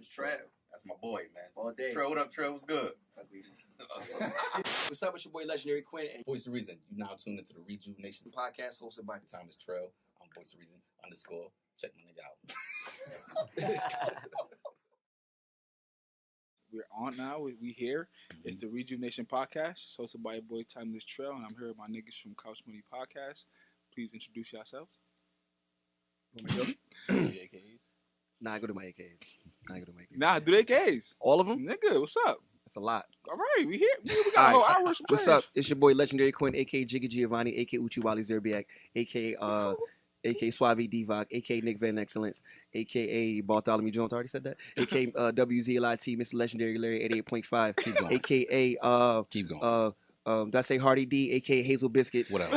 is Trev. That's my boy, man. All day. Trev, what up, Trev? What's good? What's up? It's your boy Legendary Quin and Voice of Reason. You now tuned into the Rejuv-Nation podcast hosted by time is Trev. I'm Voice of Reason _ Check my nigga out. We're on now. We here. Mm-hmm. It's the Rejuv-Nation podcast. It's hosted by your boy Timeless Trail, and I'm here with my niggas from Couch Money Podcast. Please introduce yourselves. Nah, I go to my AKs. Nah, do they AKs? All of them? Nigga, what's up? That's a lot. All right, we here. We got a whole hour. What's up? It's your boy Legendary Quin, aka Jigga Giovanni, aka Uchi Wally Zerbiak, aka Suave Divock, aka Nick Van Excellence, aka Bartholomew Jones. I already said that. Aka WZLIT, Mr. Legendary Larry 88.5. Keep going. Aka Keep going. Did I say Hardy D, aka Hazel Biscuits? What else?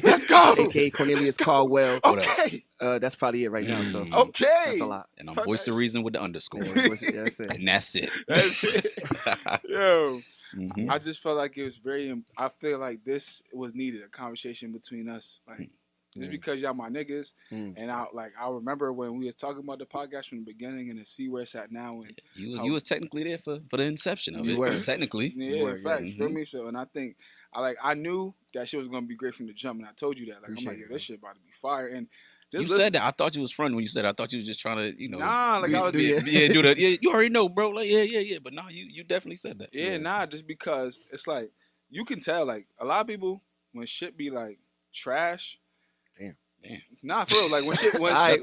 Let's go. aka Cornelius Caldwell. What else? That's probably it right now. So okay, that's a lot. And I'm Voice of Reason with the underscore. Yeah, that's it. And that's it. That's it. Yo, Mm-hmm. I just felt like it was very. I feel like this was needed, a conversation between us, like. Just because y'all my niggas, and I remember when we was talking about the podcast from the beginning and to see where it's at now. And you was technically there for the inception of it. Were. Technically, yeah, facts. Feel me? So, and I think I knew that shit was gonna be great from the jump, and I told you that. Like, I'm like, this shit about to be fire. And you said that. I thought you was fronting when you said. I thought you was just trying to, Nah, like I was do that. Yeah, you already know, bro. Like, yeah. But nah, you definitely said that. Yeah, nah, just because it's like you can tell, like a lot of people when shit be like trash. Damn. Nah, for real. Like when shit,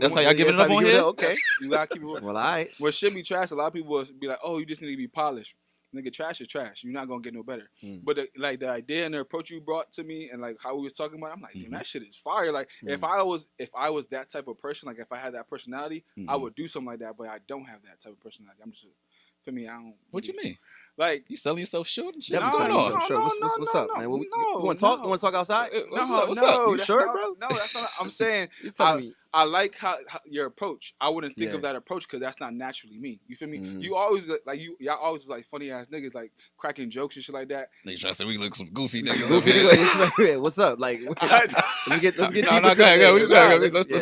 that's how y'all giving it up on here. Okay, you gotta keep it. Well, alright. When shit be trash, a lot of people will be like, "Oh, you just need to be polished." Nigga, trash is trash. You're not gonna get no better. But the idea and the approach you brought to me, and like how we was talking about, I'm like, damn, that shit is fire. Like if I was that type of person, like if I had that personality, I would do something like that. But I don't have that type of personality. I'm just, for me, I don't. What you mean? Like you selling yourself short and shit? No, what's up, man? You want to talk? You want to talk outside? What's up? You sure, bro? No, that's not. I'm saying. I like how your approach. I wouldn't think of that approach because that's not naturally me. You feel me? You always y'all always like funny ass niggas like cracking jokes and shit like that. They try to say we look some goofy niggas. What's up? Like let's get Let's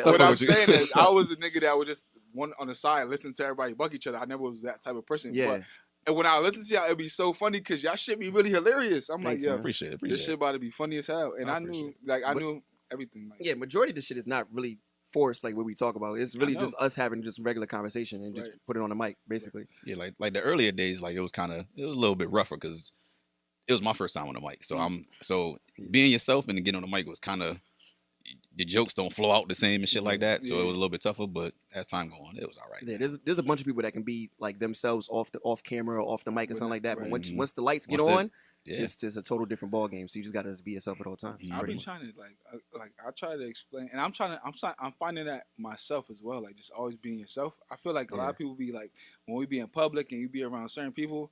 What I'm saying is I was a nigga that would just one on the side listen to everybody buck each other. I never was that type of person. Yeah. And when I listen to y'all, it'd be so funny because y'all shit be really hilarious. I'm like, yo, appreciate this shit about to be funny as hell. And I knew everything. Like, yeah, majority of the shit is not really forced like what we talk about. It's really just us having just regular conversation and just put it on the mic, basically. Yeah, like the earlier days, like it was a little bit rougher because it was my first time on the mic. So being yourself and getting on the mic was kind of. The jokes don't flow out the same and shit like that, so it was a little bit tougher. But as time go on, it was all right. Yeah, there's a bunch of people that can be like themselves off camera or off the mic or something like that. But once the lights get on, it's just a total different ball game. So you just gotta be yourself at all times. I've been trying to like I try to explain, and I'm finding that myself as well. Like just always being yourself. I feel like a lot of people be like when we be in public and you be around certain people,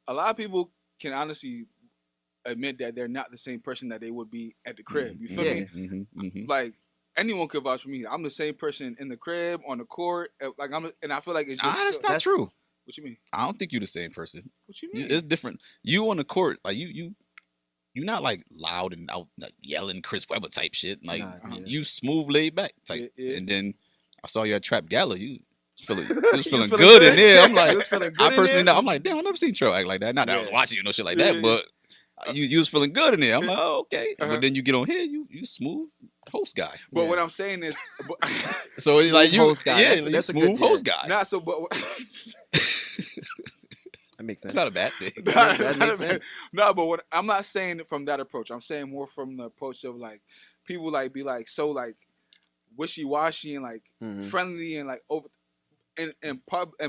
a lot of people can honestly admit that they're not the same person that they would be at the crib. You feel me? Like anyone could vouch for me. I'm the same person in the crib, on the court. Like and I feel like it's just that's not true. What you mean? I don't think you're the same person. What you mean? It's different. You on the court, like you're not like loud and out like yelling Chris Webber type shit. Like you smooth, laid back type. And then I saw you at Trap Gala. You was feeling good in there. I'm like, I personally, I'm like, damn, I never seen Tro act like that. Not that I was watching you, no shit like that, but. You was feeling good in there. I'm like, oh, okay. But then you get on here, you smooth host guy. But what I'm saying is, so it's like you host guy. Yeah, that's a smooth host guy. Not so, but that makes sense. It's not a bad thing. That makes sense. No, but I'm not saying it from that approach. I'm saying more from the approach of like people like be like so like wishy washy and like friendly and like over. In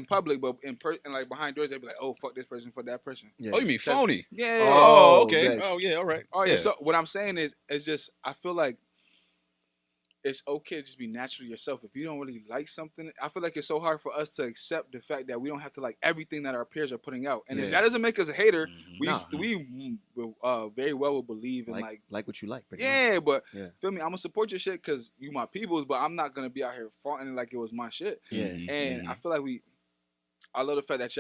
public, but in like behind doors, they'd be like, "Oh, fuck this person, fuck that person." Yeah. Oh, you mean phony? Yeah. Oh, okay. Yes. Oh, yeah. All right. Oh, yeah. So what I'm saying is, it's just I feel like it's okay to just be naturally yourself. If you don't really like something, I feel like it's so hard for us to accept the fact that we don't have to like everything that our peers are putting out, and that doesn't make us a hater. We very well will believe in like what you like. But feel me, I'm gonna support your shit because you my peoples, but I'm not gonna be out here fronting like it was my shit. And I feel like I love the fact that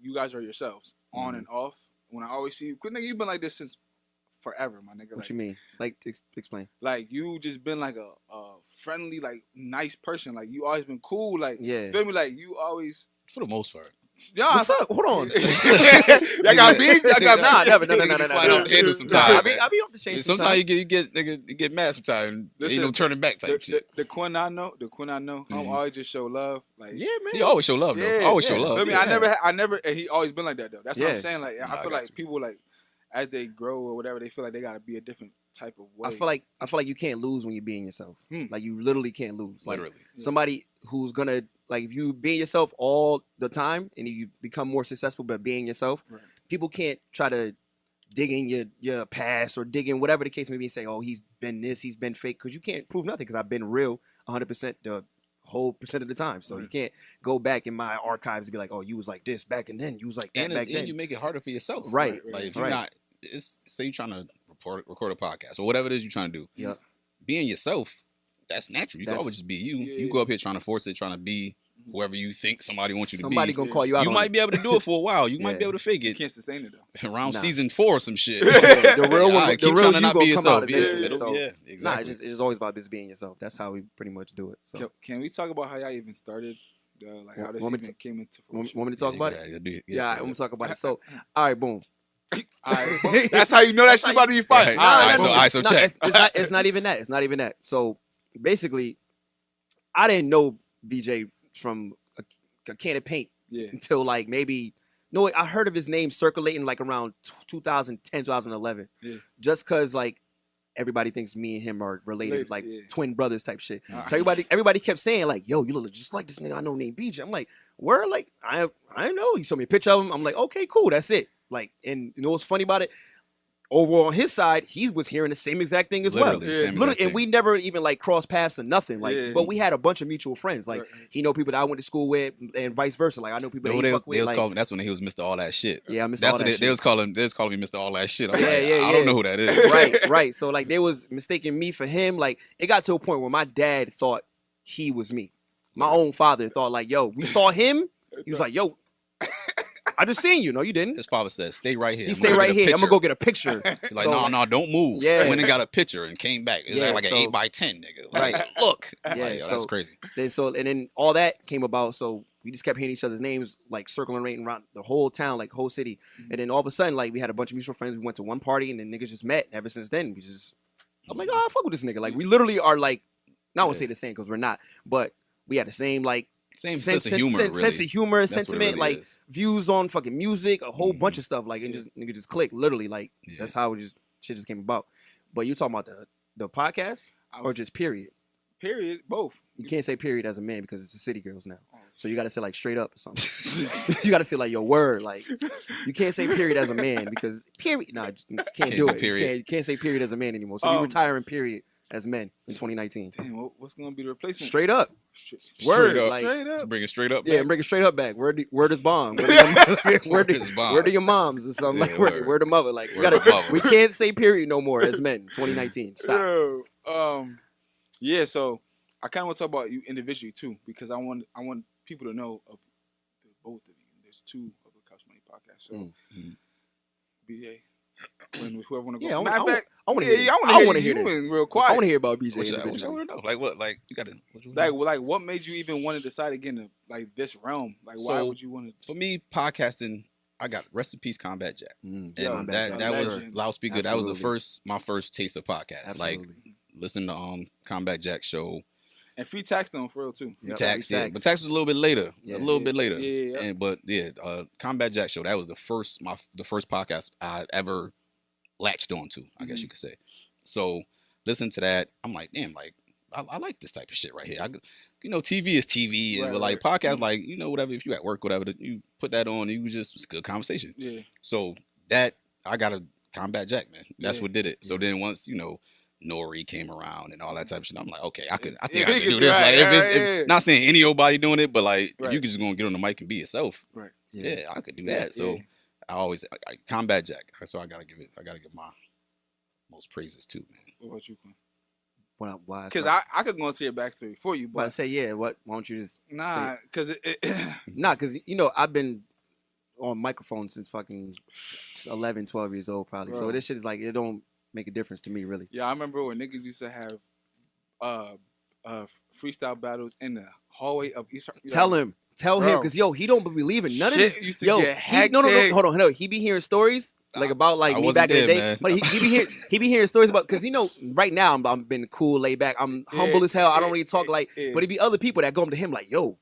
you guys are yourselves on and off. When I always see you, Quin, nigga, you've been like this since forever, my nigga. What you mean? Like, explain. Like, you just been like a friendly, like, nice person. Like, you always been cool. Like, yeah. Feel me? Like, you always For the most part. Yeah, What's up? Hold on. Y'all got beef? Y'all got Nah, beef? never. No. Flat out the handle sometimes. I be off the chain Sometimes you get mad sometimes. Ain't no turning back type shit. The Quin I know, I'm always just show love. Like, Yeah, man. He always show love though. Yeah, Always show yeah. love. I mean, Yeah. I never, and he always been like that though. That's what I'm Yeah. saying. Like, Nah, I I feel got like you. people like as they grow or whatever, they feel like they gotta be a different type of way. I feel like you can't lose when you're being yourself. Like you literally can't lose. Like, Literally. somebody who's gonna like if you being yourself all the time and you become more successful by being yourself, Right. people can't try to dig in your past or dig in whatever the case may be and say, oh, he's been this, he's been fake, because you can't prove nothing because I've been real 100% the whole percent of the time. So you can't go back in my archives and be like, oh, you was like this back and then, you was like that back then. And you make it harder for yourself. Right. Like if you're not, say you're trying to record a podcast or whatever it is you're trying to do. Yeah. Being yourself, that's natural. You can always just be you. Yeah, You go up here trying to force it, trying to be whoever you think somebody wants you to be. Somebody gonna call you out. You might be able to do it for a while. You might be able to fake you it. can't sustain it though. Around Nah. season 4 or some shit. The real one, Alright, the keep real trying to you not gonna be come yourself. out Yeah, eventually. So, yeah, exactly. Nah, it's always about just being yourself. That's how we pretty much do it. So Can we talk about how y'all even started? Like how this Want me even came into want fruition? want me to talk about it? Yeah, I'm gonna talk about it. So, all right, boom. All right, that's how you know that shit about to be fight. Right. Alright, so No, check. it's not even that. It's not even that. So basically, I didn't know BJ from a can of paint Yeah. until like maybe no, I heard of his name circulating like around 2010, 2011. Yeah. Just cause like everybody thinks me and him are related, like Yeah. twin brothers type shit. Uh-huh. So everybody kept saying like, "Yo, you look just like this nigga I know named BJ." I'm like, "Where?" Like I know. He showed me a picture of him. I'm like, "Okay, cool, that's it." Like, and you know what's funny about it? Over on his side, he was hearing the same exact thing as well. Literally the same Literally, exact and thing. we never even like crossed paths or nothing. Like, Yeah. but we had a bunch of mutual friends. Like, Right. he know people that I went to school with, and vice versa. Like, I know people that he They fuck was with. Like, calling. That's when he was Mr. All That Shit. yeah, I missed That's all what that they was shit. calling. They was calling me Mr. All That Shit. I'm Yeah, like, yeah, I don't yeah. know who that is. right. So like, they was mistaking me for him. Like, it got to a point where my dad thought he was me. My own father thought like, "Yo, we saw him." He was like, "Yo, I just seen you." No, you didn't. His father said, "Stay right here." He I'm stay gonna right get a here. I'm picture." gonna go get a picture. He's like, So, no, don't move. Yeah. Went and got a picture and came back. It was Yeah, like so- an 8x10, nigga. Like, Right. look. Yeah, Like, yo, so- that's crazy. then all that came about. So we just kept hearing each other's names like circling around the whole town, like whole city. And then all of a sudden, like we had a bunch of mutual friends. We went to one party and then niggas just met. Ever since then, I'm like, oh, I fuck with this nigga. Like we literally are like, not want to say the same because we're not, but we had the same like Same sense of humor, really. sense of humor, That's what it sentiment, really like is. views on fucking music, a whole bunch of stuff. Like, and Yeah. just nigga just clicked, literally. Like Yeah. that's how shit just came about. But you talking about the podcast or just period? period, both. You can't say period as a man because it's the city girls now. Oh, So you got to say like straight up or something. You got to say like your word. Like you can't say period as a man because period. Nah, you can't do be it. period. You can't say period as a man anymore. So you retiring period as men in 2019. Damn, what's gonna be the replacement? Straight up. Straight Word. up. Like, Straight up. Bring it straight up. yeah, back. and bring it straight up back. Word is bomb. Word is bomb. to your moms or something. Yeah, Like word. word to mother. Like Word to mother. we can't say period no more as men. 2019. Stop. Yo, yeah. So I kind of want to talk about you individually too, because I want people to know of both of you. There's two of the Couch Money podcast. So, BJ, when whoever want to go. Yeah, Matter of fact, I want to yeah, hear this. I want to hear hear you. this. You been real I quiet. want to hear about BJ. What you individually. want to know? Like what? Like you got to. Like what made you even want to decide again to like this realm? Like why So, would you want to? For me, podcasting, I got Rest in Peace Combat Jack. Mm, Yeah, And Combat that Jack. was Legend. loudspeaker. That was Absolutely. my first taste of podcast. Like Absolutely. listen to Combat Jack show. And free tax them for real too. Yep, Tax, free yeah. tax. But Tax was a little bit later. Yeah. A little Yeah. bit later. Yeah. But Combat Jack show, that was the first podcast I ever latched onto, I guess you could say. So listen to that. I'm like, damn, like I like this type of shit right here. TV is TV, and Right, but like podcast, like whatever. If you at work, whatever, you put that on, and it's good conversation. Yeah. So that I got a Combat Jack, man. That's Yeah. what did it. So then once Nori came around and all that type of shit, I'm like, okay, I think If I he could could do do this. right, Like if right, it's yeah. not saying anybody doing it, but like if Right. you could just gonna get on the mic and be yourself. Right. Yeah, I could do Yeah, that. So yeah. I always Combat Jack. So I gotta give my most praises too, man. What about you, Quin? Why? Because I could go into your backstory for you, But I but say, yeah, why don't you just nah, because Nah, because, I've been on microphone since fucking 11, 12 years old, probably. So Bro. this shit is like, it don't make a difference to me, really. yeah, I remember when niggas used to have freestyle battles in the hallway of East. Tell him. Tell him, because he don't believe in none of Shit this. used to Yo, get no, hectic. hold on, no. He be hearing stories like about like I me wasn't back in the there, day. man. But he be hearing stories about, because right now I'm been cool, laid back. I'm humble as hell. I don't really talk like, but it be other people that go up to him like, yo,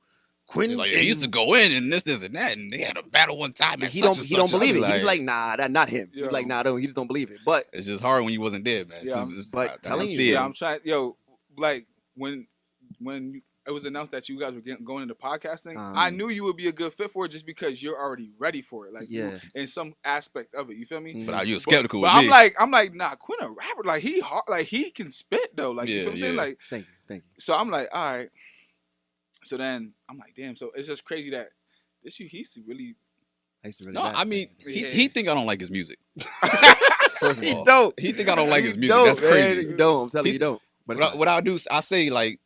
Quin. Like, he used to go in and this and that, and they had a battle one time. He don't believe it. He be like, nah, that not him. He be like, nah, he just don't believe it. But it's just hard when you wasn't there, man. Yeah, but telling you, yeah, I'm trying. Yo, like when it was announced that you guys were going into podcasting, I knew you would be a good fit for it just because you're already ready for it. Like, you, in some aspect of it, you feel me? But you were skeptical with me. me. I'm like, nah, Quin a rapper. Like he hard, like he can spit though. Like, you feel what I'm saying? Like, thank you. So I'm like, all right. So then I'm like, damn. So it's just crazy that he used to really. No, I mean, he think I don't like his music. First of all, he think I don't like his music. That's crazy. You don't. I'm telling you, you don't. But what I do, I say like,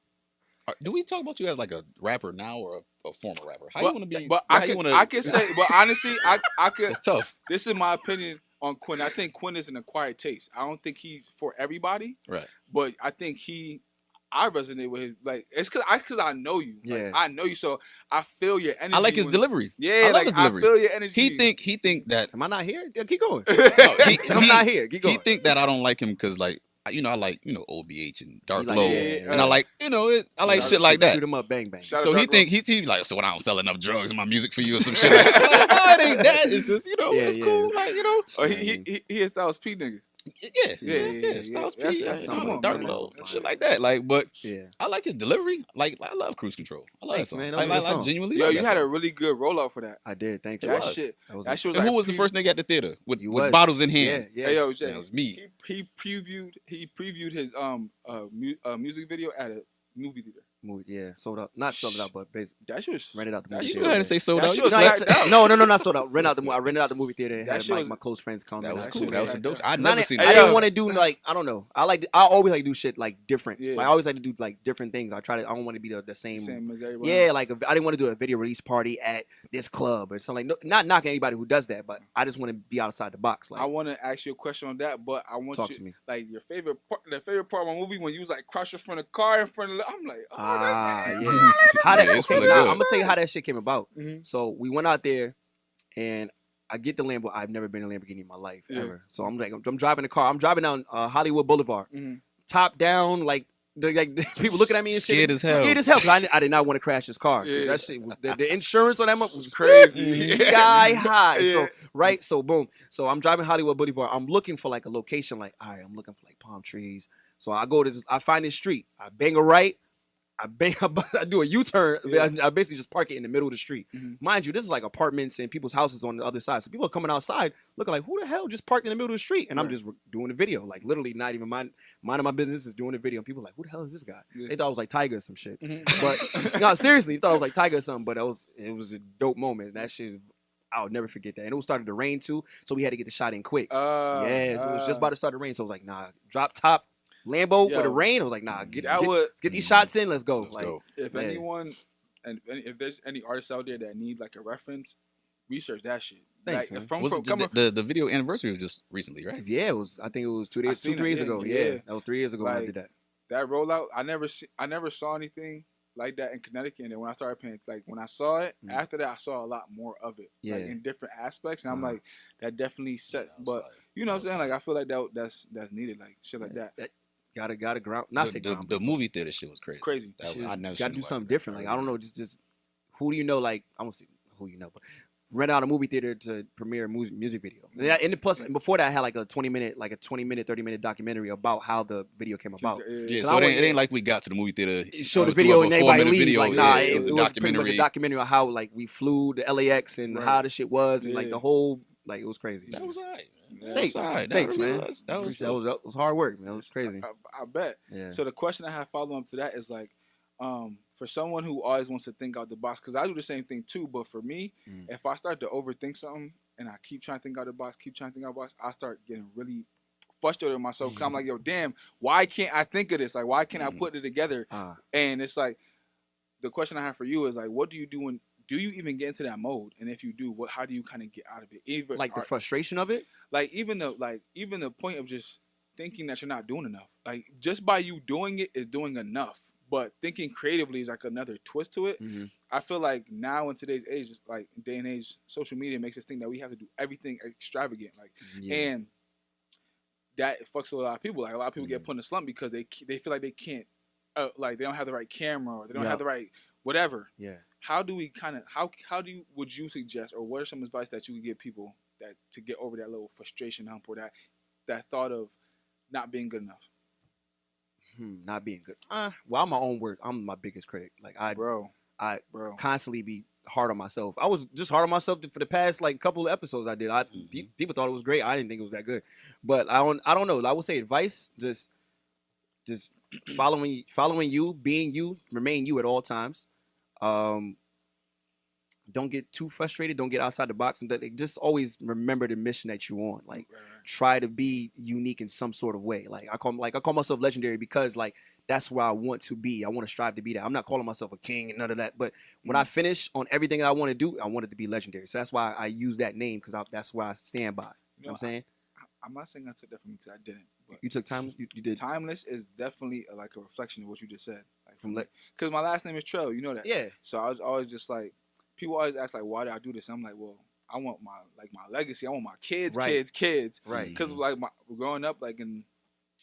do we talk about you as like a rapper now or a former rapper? How you want to be? But I can say, but honestly, I could. It's tough. This is my opinion on Quin. I think Quin is an acquired taste. I don't think he's for everybody. Right. But I think I resonate with his, like, it's because I know you. Yeah. Like, I know you, so I feel your energy. I like his delivery. Yeah, I love his delivery. I feel your energy. He think that. Am I not here? Yeah, keep going. No, I'm not here. Keep going. He think that I don't like him because like, I like, OBH and Dark Low, yeah, and I like, I like shit like that. Shoot him up, bang bang. Shout So out he Dark think he like, so when I don't sell enough drugs in my music for you or some shit like that. No, it ain't that. It's just, it's cool. Like, Oh, he a Styles P nigga. Yeah. Styles P, come on, Dark man. Low, shit like that. Like, but yeah, I like his delivery. Like, I love Cruise Control. I love Thanks, that song. man. That was a good I song. genuinely. Yo, love you that had a song. really good rollout for that. I did. Thanks. That was. shit. That was That shit was And like who was the first nigga at the theater with was. bottles in hand? Yeah. Hey, yo, That Jay, was me. He previewed his music video at a movie theater. Yeah, sold out. Not sold out, but basically That shit was rented out the movie You theater. go ahead and say sold That out. shit You was know, whacked out. No, not sold out. I rented out the movie theater and That had shit was- my close friends come. That and was I cool. shit That was some dope. I'd 'Cause never seen I that. didn't want to do like, I don't know. I always like to do shit like different. Yeah. Like, I always like to do like different things. I don't want to be the same. Same as everybody. Yeah, like I didn't want to do a video release party at this club or something. Like, not knocking anybody who does that, but I just want to be outside the box. Like, I want to ask you a question on that, but I want Talk you to me. like the favorite part of my movie when you was like crushing from the car in front of. I'm like, yeah. How that? it's Okay, really now good. I'm gonna tell you how that shit came about. Mhm. So we went out there, and I get the Lambo. I've never been in a Lamborghini in my life ever. So I'm driving the car. I'm driving down Hollywood Boulevard, Mhm. top down, like people looking at me and shit. Scared as hell. Scared as hell. 'Cause I did not want to crash this car. 'Cause Yeah. That shit was, the insurance on that was crazy. sky high. Yeah. So boom. So I'm driving Hollywood Boulevard. I'm looking for like a location. Like, all right, I'm looking for like palm trees. So I go to I find this street. I bang a right. I do a U-turn. Yeah. I basically just park it in the middle of the street. Mhm. Mind you, this is like apartments and people's houses on the other side. So people are coming outside looking like, who the hell just parked in the middle of the street? And I'm Right. just doing the video. Like, literally not even minding my business, is doing the video. And people are like, who the hell is this guy? Yeah. They thought I was like Tiger or some shit. Mhm. But no, seriously, they thought I was like Tiger or something. But it was a dope moment. That shit, I'll never forget that. And it was starting to rain too. So we had to get the shot in quick. So it was just about to start to rain. So I was like, nah, drop top Lambo with the rain. I was like, nah, get these shots in. Let's go. Let's Like, go. If Man. anyone and if there's any artists out there that need like a reference, research that shit. Thanks, like, man. from Was it coming, the video anniversary was just recently, right? yeah, it was. I think it was 2 days, seen 3 days it, ago. yeah. Yeah, that was 3 years ago when I Like, did that. that rollout, I never saw anything like that in Connecticut. And then when I started paying, like when I saw it, Mm. after that I saw a lot more of it, Yeah. like in different aspects. And I'm Uh-huh. like, that definitely set. Yeah, that was But fire. you know what I'm saying? Like I feel like that's needed, like shit like that. Gotta ground. Not say ground. The movie theater shit was crazy. It's crazy. That was, Shit, I never gotta seen do nobody something that. different. Like, I don't know, just who do you know? Like, I don't see who you know, but rent out a movie theater to premiere a music video. And plus, before that, I had like a 20 minute, 30-minute documentary about how the video came about. Yeah, 'Cause so I it went- ain't like we got to the movie theater. Show the was threw video up and a everybody 4-minute leave. video. Like, nah, Yeah, it was a was pretty much a documentary. documentary on how like we flew to LAX and Right. how the shit was and like Yeah. the whole, like, it was crazy. That was alright. Yeah. Thanks, thanks, man. That was hard work, man. It was crazy. I bet. Yeah. So the question I have follow up to that is like, for someone who always wants to think out the box, because I do the same thing too. But for me, Mm. if I start to overthink something and I keep trying to think out the box, I start getting really frustrated with myself. 'Cause I'm like, yo, damn, why can't I think of this? Like, why can't I put it together? And it's like, the question I have for you is like, what do you do when? Do you even get into that mode? And if you do, how do you kind of get out of it? Even Like the frustration of it. like even the point of just thinking that you're not doing enough. Like just by you doing it is doing enough. but thinking creatively is like another twist to it. Mhm. I feel like now in today's age, just like day and age, social media makes us think that we have to do everything extravagant, like, and that fucks with a lot of people. Like a lot of people get put in a slump because they feel like they can't, like they don't have the right camera or they don't have the right whatever. Yeah. How do we kind of would you suggest, or what are some advice that you would give people that to get over that little frustration hump or that thought of not being good enough? Not being good. Well, I'm my own work. I'm my biggest critic. Like I constantly be hard on myself. I was just hard on myself for the past like couple of episodes I did. People thought it was great. I didn't think it was that good. But I don't know. I would say advice, just following you, being you, remain you at all times. Don't get too frustrated. Don't get outside the box, and just always remember the mission that you're on. Like, try to be unique in some sort of way. Like I call myself legendary because like that's where I want to be. I want to strive to be that. I'm not calling myself a king and none of that. But when I finish on everything that I want to do, I want it to be legendary. So that's why I use that name because that's where I stand by. You know what I'm saying? I'm not saying I took that from you because I didn't. But you took time. You did. Timeless is definitely like a reflection of what you just said. Like because my last name is Trell. You know that. Yeah. So I was always just like. People always ask like, why did I do this? I'm like, well, I want my legacy. I want my kids, kids. Right. Because like growing up like in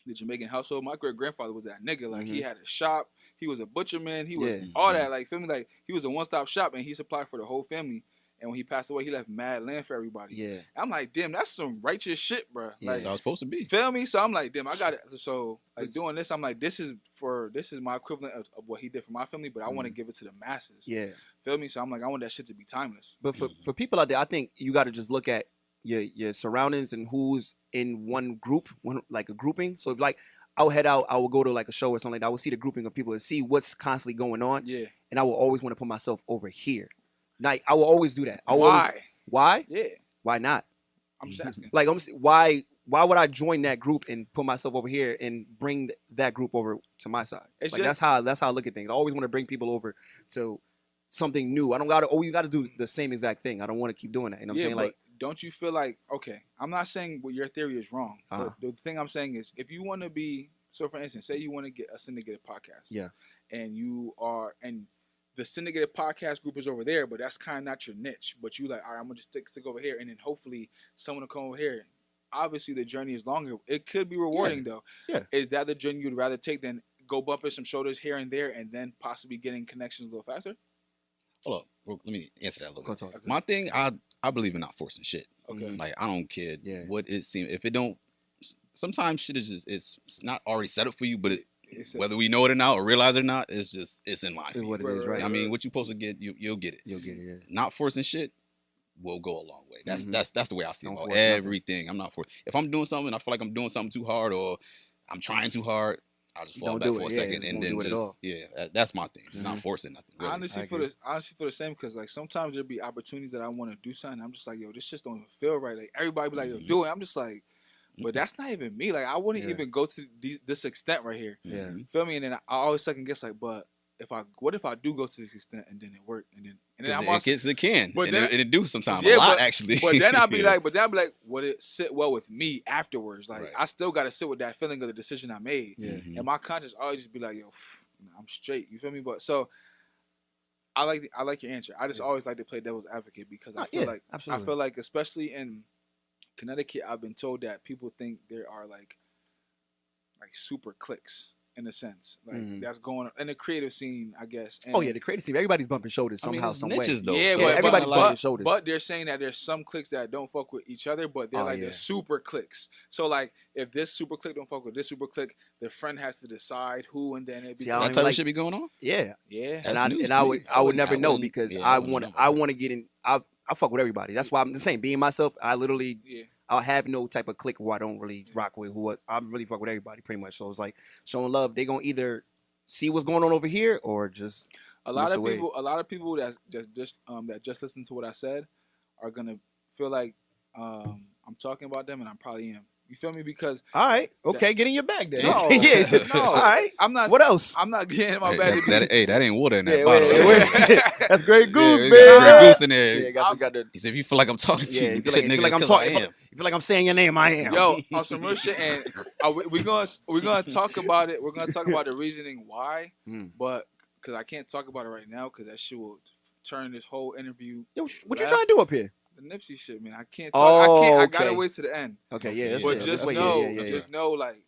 the Jamaican household, my great grandfather was that nigga. Like he had a shop. He was a butcher man. He was all that. Like feel me? Like he was a one-stop shop and he supplied for the whole family. And when he passed away, he left mad land for everybody. Yeah. I'm like, damn, that's some righteous shit, bro. Yeah, that's how it's supposed to be. Feel me? So I'm like, damn, I got it. So like doing this, I'm like, this is my equivalent of what he did for my family, but I want to give it to the masses. Yeah. Feel me? So I'm like, I want that shit to be timeless. But for people out there, I think you got to just look at your surroundings and who's in one group, like a grouping. So if like I would head out, I would go to like a show or something like that. I would see the grouping of people and see what's constantly going on. Yeah. And I will always want to put myself over here. Like I will always do that. Why? Yeah. Why not? I'm just asking. Like why would I join that group and put myself over here and bring that group over to my side? It's like that's how I look at things. I always want to bring people over to something new. I don't gotta you gotta do the same exact thing. I don't want to keep doing that. You know what I'm saying? Like don't you feel like okay, I'm not saying your theory is wrong. But the thing I'm saying is if you want to be for instance, say you want to get a syndicated podcast. Yeah. And the syndicated podcast group is over there, but that's kind of not your niche. But you like, all right, I'm gonna just stick over here, and then hopefully someone will come over here. Obviously, the journey is longer. It could be rewarding though. Yeah. Is that the journey you'd rather take than go bumping some shoulders here and there, and then possibly getting connections a little faster? Hold on, let me answer that a little bit. Okay. My thing, I believe in not forcing shit. Okay. Like I don't care what it seems. If it don't, sometimes shit is just it's not already set up for you, but whether we know it or not or realize it or not, it's in line. It's what it is, right? I mean, what you're supposed to get, you'll get it. You'll get it. Yeah. Not forcing shit will go a long way. That's the way I see it about everything. I'm not forcing. If I'm doing something, I feel like I'm doing something too hard or I'm trying too hard, I'll just fall back for a second and then just that's my thing. Just not forcing nothing. Really. Honestly, for the same, because like sometimes there'll be opportunities that I want to do something. I'm just like, yo, this just don't even feel right. Like everybody be like, yo, do it. I'm just like. But that's not even me. Like I wouldn't even go to this extent right here. Yeah, feel me? And then I always second guess like, but what if I do go to this extent and then it worked and then I'm also, it can, but then it do sometimes a lot actually. But then I'll be like, would it sit well with me afterwards? Like I still got to sit with that feeling of the decision I made. Yeah, and my conscience always just be like, yo, I'm straight. You feel me? But so. I like your answer. I just always like to play devil's advocate because I feel like especially in Connecticut, I've been told that people think there are like super cliques in a sense, like that's going on in the creative scene, I guess. And the creative scene, everybody's bumping shoulders somehow, some way. Though. Yeah, but everybody's bumping shoulders. But they're saying that there's some cliques that don't fuck with each other, but they're they're super cliques. So like, if this super clique don't fuck with this super clique, the friend has to decide who, and then it be that type of shit be going on. Yeah. And I would never know because I want to get in. I fuck with everybody. That's why I'm the same. Being myself, I literally, I'll have no type of clique who I don't really rock with. I really fuck with everybody pretty much. So it's like showing love. They gonna either see what's going on over here or just a lot of people that just listen to what I said are gonna feel like I'm talking about them, and I probably am. You feel me? Because all right, okay, get in your bag then. no, yeah, no, all right. I'm not. What else? I'm not getting in my Hey, bag. that ain't water in that Yeah, bottle. that's Grey Goose, Yeah, baby. got Grey Goose in there. Yeah, got the. He said, if you feel like I'm talking to Yeah, you, you feel like nigga, I'm it's 'cause talking. I am. You feel like I'm saying your name. I am. Yo, on some real shit, and we're gonna talk about it. We're gonna talk about the reasoning why, but because I can't talk about it right now because that shit will turn this whole interview. Yo, what you trying to do up here? The Nipsey shit, man. I can't talk. Oh, I gotta okay. wait to the end. Okay, yeah, that's But fair. just That's know, fair. just know, like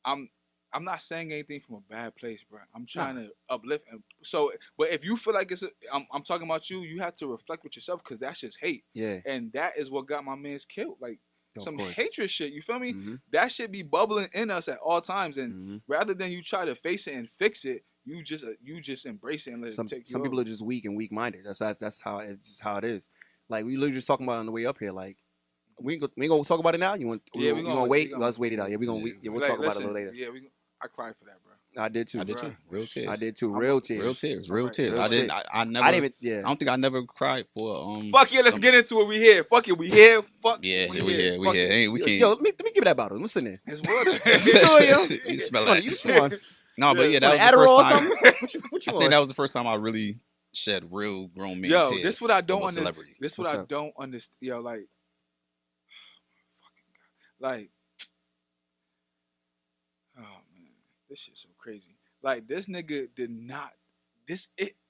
I'm not saying anything from a bad place, bro. I'm trying to uplift. And so, but if you feel like I'm talking about you, you have to reflect with yourself because that's just hate. Yeah. And that is what got my man's killed. Like some course. hatred shit. You feel me? Mm-hmm. That should be bubbling in us at all times. And rather than you try to face it and fix it, you just embrace it and let it take you. Some people are just weak and weak-minded. That's how it is. Like we literally just talking about it on the way up here. Like we ain't gonna talk about it now. We gonna wait. Let's wait it out. Yeah, we'll talk about it a little later. Yeah, I cried for that, bro. I did too. Real tears. I did too. Real tears. Real tears. Real I didn't. shit. I never. I didn't even. Yeah. I don't think I never cried for. Fuck yeah, let's get into it. We here. Fuck it. We here. Fuck. Yeah, we we here. Fuck it. Ain't we can't. Yo, let me give that bottle. What's in there? It's water. You sure, yo? You smell Come on, it. you sure? No, but yeah, that was the Adderall or first time. something? What you I on? think that was the first time I really shed real grown man Yo, tears. this what I don't understand. understand. This what What's I up? don't understand. Yo, like, fucking God. Like, oh man, this shit's so crazy. Like, this nigga did not.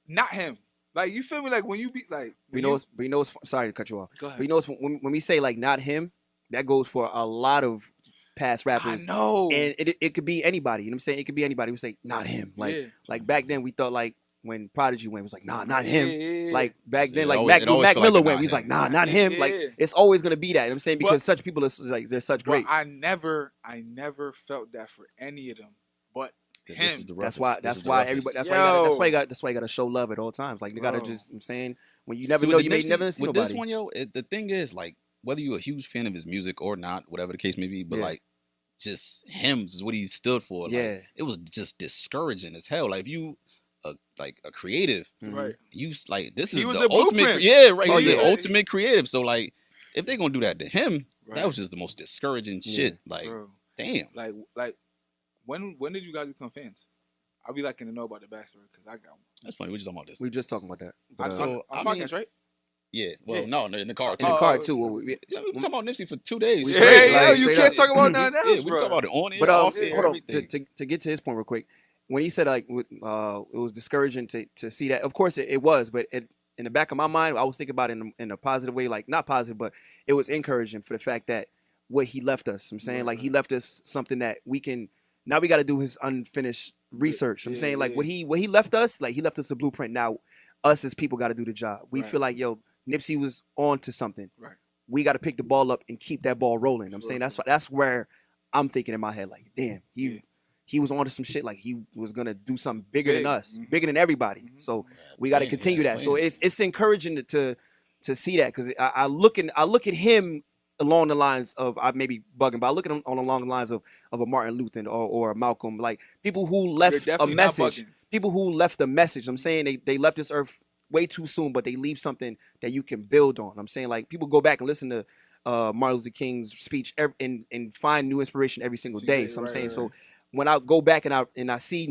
Not him. Like, you feel me? Like when you be like, We know. Sorry to cut you off. Go ahead. But you know, when we say like not him, that goes for a lot of past rappers. I know. And it could be anybody. You know what I'm saying? It could be anybody. We say not him. Like back then we thought like when Prodigy went, it was like not him. Yeah. Like back then, Yeah, like it Mac always feel like Miller it's went, not he's like him. not him. Yeah. Like it's always gonna be that. You know what I'm saying? Because But- such people are like they're such But greats. I never felt that for any of them. But This him. is the That's roughest. why. This That's is the why roughest. everybody. That's why you got to show love at all times. Like you got to Bro. just. I'm saying when you never See, know, with you the may Nipsey- never see with nobody. this one, yo, the thing is, like, whether you're a huge fan of his music or not, whatever the case may be, but Yeah. like, just him is what he stood for. Like, Yeah. it was just discouraging as hell. Like, if you, like a creative, Right. you like this He is was the the ultimate. blueprint. Yeah, right. Oh, He's yeah. the ultimate creative. So like, if they're gonna do that to him, Right. that was just the most discouraging shit. Like, Bro. damn. Like when did you guys become fans? I'll be liking to know about the backstory because I got one. That's funny. We're just talking about this. We were just talking about that. I But, saw so, on I podcast, right? Yeah. Well, Yeah. no, in the car too. in the Oh, car oh, too. Yeah, we were talking about Nipsey for 2 days. We Yeah, straight, yo, like, you straight can't up. talk about nothing else, Yeah, we bro. talk about it on air, But off yeah, air, hold on. everything. To get to his point real quick, when he said like it was discouraging to see that. Of course it was, but in the back of my mind, I was thinking about it in a positive way, like not positive, but it was encouraging for the fact that what he left us. I'm saying Right, like he right. left us something that we can. Now we got to do his unfinished research. I'm Yeah, saying like yeah. what he left us, like he left us a blueprint. Now us as people got to do the job. We Right. feel like Nipsey was on to something. Right. We got to pick the ball up and keep that ball rolling. I'm Sure, saying sure. that's where I'm thinking in my head, like, damn, Yeah. he was on to some shit. Like he was gonna do something bigger than Big. us, Mhm. bigger than everybody. Mhm. So we got to Plans, continue yeah, that. So plans. it's encouraging to see that because I look at him along the lines of I may be bugging, but I look at him along the lines of a Martin Luther or a Malcolm, like people who You're left a definitely not message. bugging. People who left a message. I'm saying they left this earth way too soon, but they leave something that you can build on. I'm saying like people go back and listen to Martin Luther King's speech and find new inspiration every single day. So I'm saying so when I go back and I see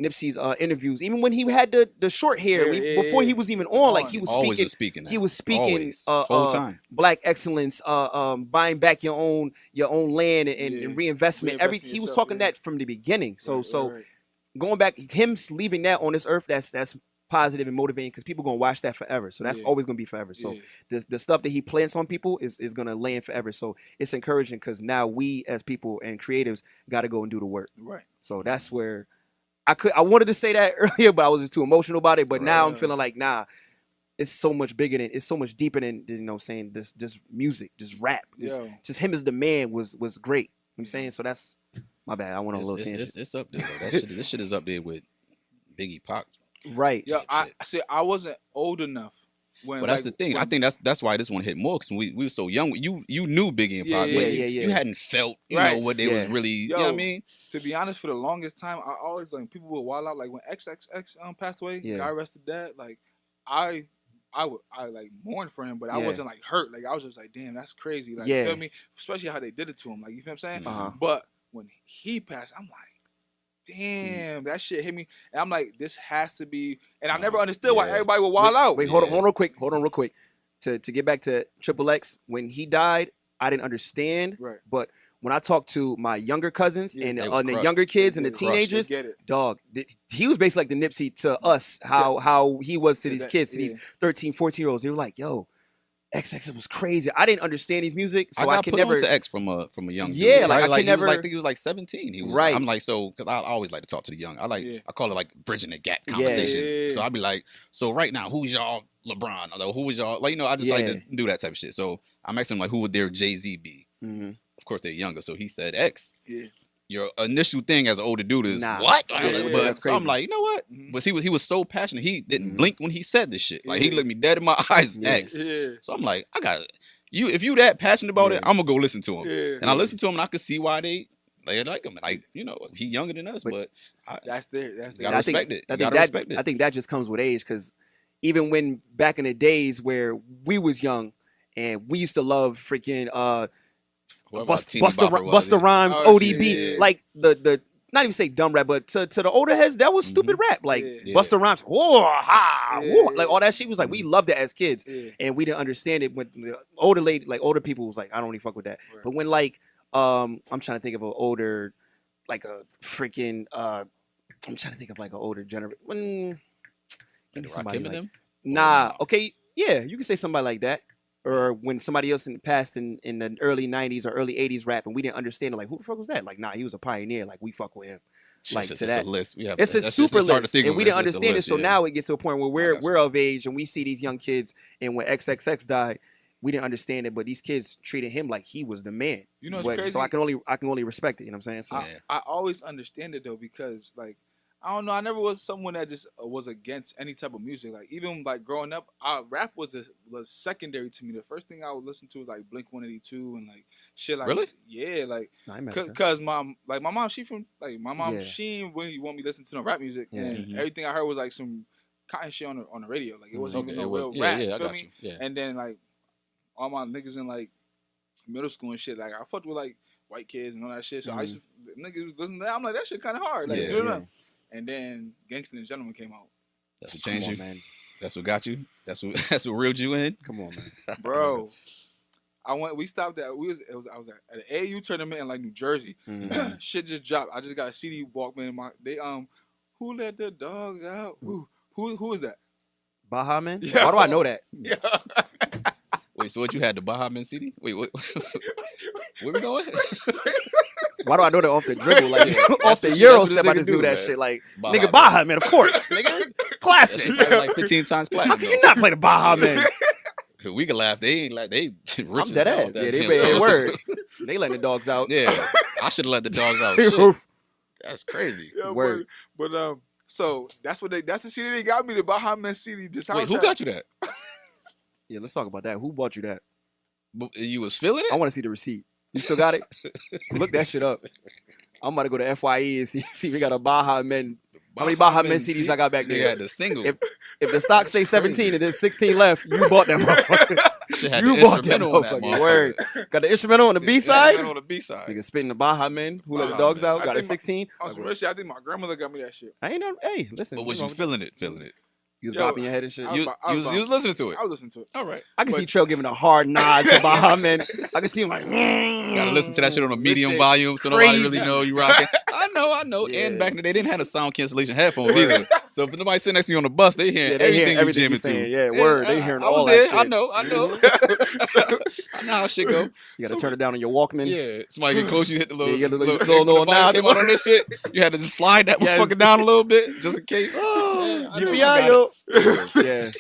Nipsey's interviews, even when he had the short hair, before he was even on, like he was Always speaking. was speaking. He was speaking Always. Whole time. black excellence, buying back your own land and reinvestment. Reinvesting He was yourself, talking yeah. that from the beginning. So Right. going back, him leaving that on this earth, that's positive and motivating because people gonna watch that forever. So that's Yeah. always gonna be forever. So Yeah. the stuff that he plants on people is gonna land forever. So it's encouraging because now we as people and creatives got to go and do the work. Right. So that's where I wanted to say that earlier, but I was just too emotional about it. But now I'm Right. feeling like it's so much bigger than it's so much deeper than saying this music, just rap. Just him as the man was great. You know what I'm saying so that's my bad. I went on a little tangent. It's up there. Though. This shit is up there with Biggie Pac. Right. Yo, I shit. see. I wasn't old enough when. But that's the thing. I think that's why this one hit more because we were so young. You knew Biggie and Pac, but yeah. you hadn't felt you Right. know what they was really. You know what I mean? To be honest, for the longest time, I always like people would wild out. Like when XXX passed away, Yeah. God rested that. Like I I like mourned for him, but I wasn't like hurt. Like I was just like, damn, that's crazy. Like Yeah. you feel me? Especially how they did it to him. Like you feel what I'm saying? Uh-huh. But when he passed, I'm like, damn, that shit hit me. And I'm like, this has to be. And I never understood why everybody would wild out. Wait, hold on real quick. To get back to Triple X, when he died, I didn't understand. Right. But when I talked to my younger cousins and they was the crushed. younger kids and the They teenagers, get it. dog, he was basically like the Nipsey to us, how he was to these kids, to these 13, 14-year-olds. They were like, yo, XX was crazy. I didn't understand his music, so I got could put never. onto X from a young dude. Yeah, like, right? I could he was never- I think he was like 17. He was Right. I'm like, so because I always like to talk to the young. I call it like bridging the gap Yeah. conversations. Yeah. So I'd be like, so right now, who's y'all LeBron? Or who was y'all like? I just like to do that type of shit. So I'm asking him like, who would their Jay-Z be? Mm-hmm. Of course they're younger, so he said X. Yeah. Your initial thing as an older dude is Nah. what? Yeah, Like, yeah, but that's so I'm crazy. like, you know what? Mhm. But he was so passionate. He didn't Mhm. blink when he said this shit. Like he Yeah. looked me dead in my eyes. Yeah. X. Yeah. So I'm like, I got you. If you that passionate about it, Yeah. I'm gonna go listen to him. Yeah. And I listened to him, and I could see why they like him. Like he younger than us, But- but That's there. That's You there. gotta respect it. You gotta respect it. I think that just comes with age, because even when back in the days where we was young and we used to love freaking whoever Busta Teeny Bopper was, yeah. Rhymes, Oh, ODB, yeah. like the not even say dumb rap, but to the older heads, that was stupid rap. Like Yeah. Busta Rhymes, whoa, ha, Yeah. whoa, like all that shit was like we loved it as kids, Yeah. and we didn't understand it when the older people was like, I don't really fuck with that. Right. But when like I'm trying to think of an older, like a freaking I'm trying to think of like an older generation. Give me Like somebody Rakim and like, them? nah, no? okay, yeah, you can say somebody like that. Or when somebody else in the past in the early 90s or early 80s rap and we didn't understand it, like, who the fuck was that? Like, nah, he was a pioneer. Like, we fuck with him. Like, It's to just that. a list. We have It's a that's super just hard to list. think And of. we It's didn't just a understand list, it. So yeah. now it gets to a point where got you. we're of age and we see these young kids. And when XXX died, we didn't understand it. But these kids treated him like he was the man. You know what's But- crazy? So I can only respect it. You know what I'm saying? So, Yeah. I always understand it though because like I don't know. I never was someone that just was against any type of music. Like even like growing up, rap was secondary to me. The first thing I would listen to was like Blink-182 and like shit like Really? yeah, like nah, I remember that. cause my mom she from like my mom Yeah. she didn't really want me to listen to no rap music Yeah. and Mhm. everything I heard was like some cotton shit on the radio. Like it wasn't Okay, even it no was. real Yeah, rap. yeah, I feel got me? you. Yeah. And then like all my niggas in like middle school and shit, like I fucked with like white kids and all that shit. So I used to niggas was listening to that. I'm like that shit kind of hard. Like Yeah, you know. yeah. And then Gangsta and Gentleman came out. That's what Come changed on, you. man. That's what got you. That's what reeled you in. Come on, man. Bro, we stopped at I was at an AAU tournament in like New Jersey. Mhm. Shit just dropped. I just got a CD Walkman in they who let the dogs out? Who is that? Baha Man? Yeah. Why do I know that? Yeah. Wait, so what you had the Baha Men CD? Wait, what? Where we going? Why do I know that off the dribble? Like off That's the what Euro this step, I nigga just knew do, that man. shit. Like, Baha nigga, Man. Baha Man, of course, nigga. That Classic. shit probably like 15 times How platinum. can you not play the Baha Man? though. We can laugh. They ain't like they rich I'm as dead hell ass. off that Yeah, they damn made song. a word. They letting the dogs out. Yeah, I should have let the dogs out. Shit. That's crazy. Yeah, Word. But so that's the CD they got me, the Baha Man CD. The Wait, who soundtrack. got you that? Yeah, let's talk about that. Who bought you that? You was feeling I it? want to see the receipt. You still got it? Look that shit up. I'm about to go to FYE and see if we got a Baha Men. How many Baha Men CDs I got back They there? had the single. If the stock say 17 and there's 16 left, you bought that motherfucker. Shit had You the bought that instrumental on that motherfucker. motherfucker. Word. Got the instrumental on the B Yeah, side. on the B side. Nigga spitting the Baha Men. Who let the Baha dogs Men. out? I Got a think my- 16. On some real shit, I think my grandmother got me that shit. I ain't know. Hey, listen. But was you feeling it? Feeling it? You was Yo, bopping your head and shit. I was You, about- you was listening to it. I was listening to it. All right. I can see but- Trail giving a hard nod to Baha Men. I can see him like. Gotta listen to that shit on a This medium shit volume so nobody crazy. really know you rocking. I know. Yeah. And back in the day, they didn't have the sound cancellation headphones either. So if nobody sitting next to you on the bus, they hearing Yeah, they hearing everything you everything you jamming saying. to. Yeah, word. They hearing I was all there. that shit. I know. I know how shit go. You gotta turn it down on your Walkman. Yeah, somebody get close, you hit the little, Yeah, you got the little little volume knob. came out on this shit. You had to just slide that Yes. motherfucker down a little bit just in case. Oh, Yeah, I know, yippee I got yo. Yeah.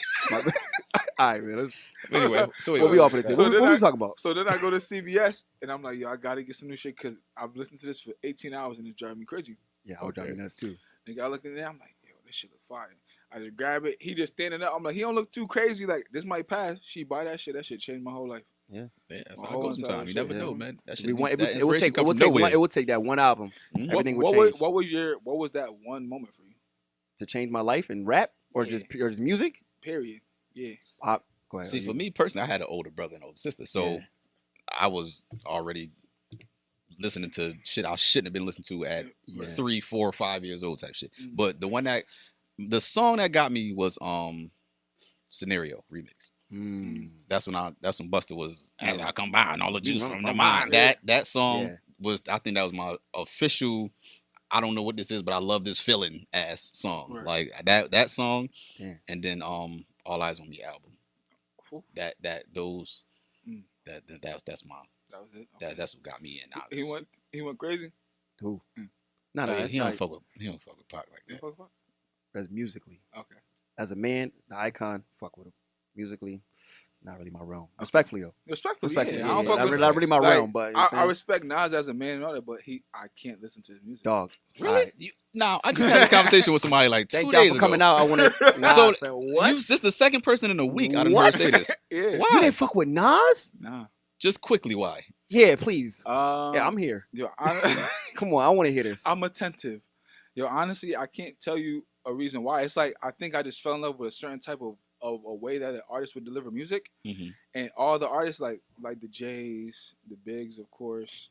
All right, man. Anyway, What we off of it? So What then we I- talking about? So then I go to CBS and I'm like, yo, I gotta get some new shit because I've listened to this for 18 hours and it's driving me crazy. Yeah, I would drive me nuts too. Nigga, I look in there, I'm like, yo, this shit look fire. I just grab it. He just standing up. I'm like, he don't look too crazy. Like, this might pass. She buy that shit. That shit changed my whole life. Yeah, that's My how it whole goes entire sometimes. You shit, never yeah. know, man. That shit. It would that take inspiration come from one, nowhere. it would take that one album. Mhm. Everything would What change. what was that one moment for you? To change my life and rap or Yeah. just music. Period. Yeah. Go ahead. See, for me personally, I had an older brother and older sister, so I was already listening to shit I shouldn't have been listening to at 3, 4, 5 years old type shit. But the song that got me was Scenario remix. That's when Busta was As I Combine All the Juice from the Mind. That song was, I think that was my official, I don't know what this is, but I love this feeling ass song. Like that song, and then All Eyes on Me album. That's my. That was it. Okay. That's what got me in. He went crazy. Who? No, he don't fuck with Pac like that. As musically, okay. As a man, the icon, fuck with him. Musically, not really my realm. Respectfully though. Respectfully. Yeah. I don't fuck with not really my realm, but I respect Nas as a man and all that, but I can't listen to his music. Dog. Really? Right. No, I just had this conversation with somebody like 2 days ago. Thank y'all for coming out. I want to. So what? This is the second person in a week I done heard say this. Why? You didn't fuck with Nas? Nah. Just quickly, why? Yeah, please. I'm here. Yo, come on, I want to hear this. I'm attentive. Yo, honestly, I can't tell you a reason why. It's like I think I just fell in love with a certain type of a way that an artist would deliver music, and all the artists like the Jays, the Bigs, of course.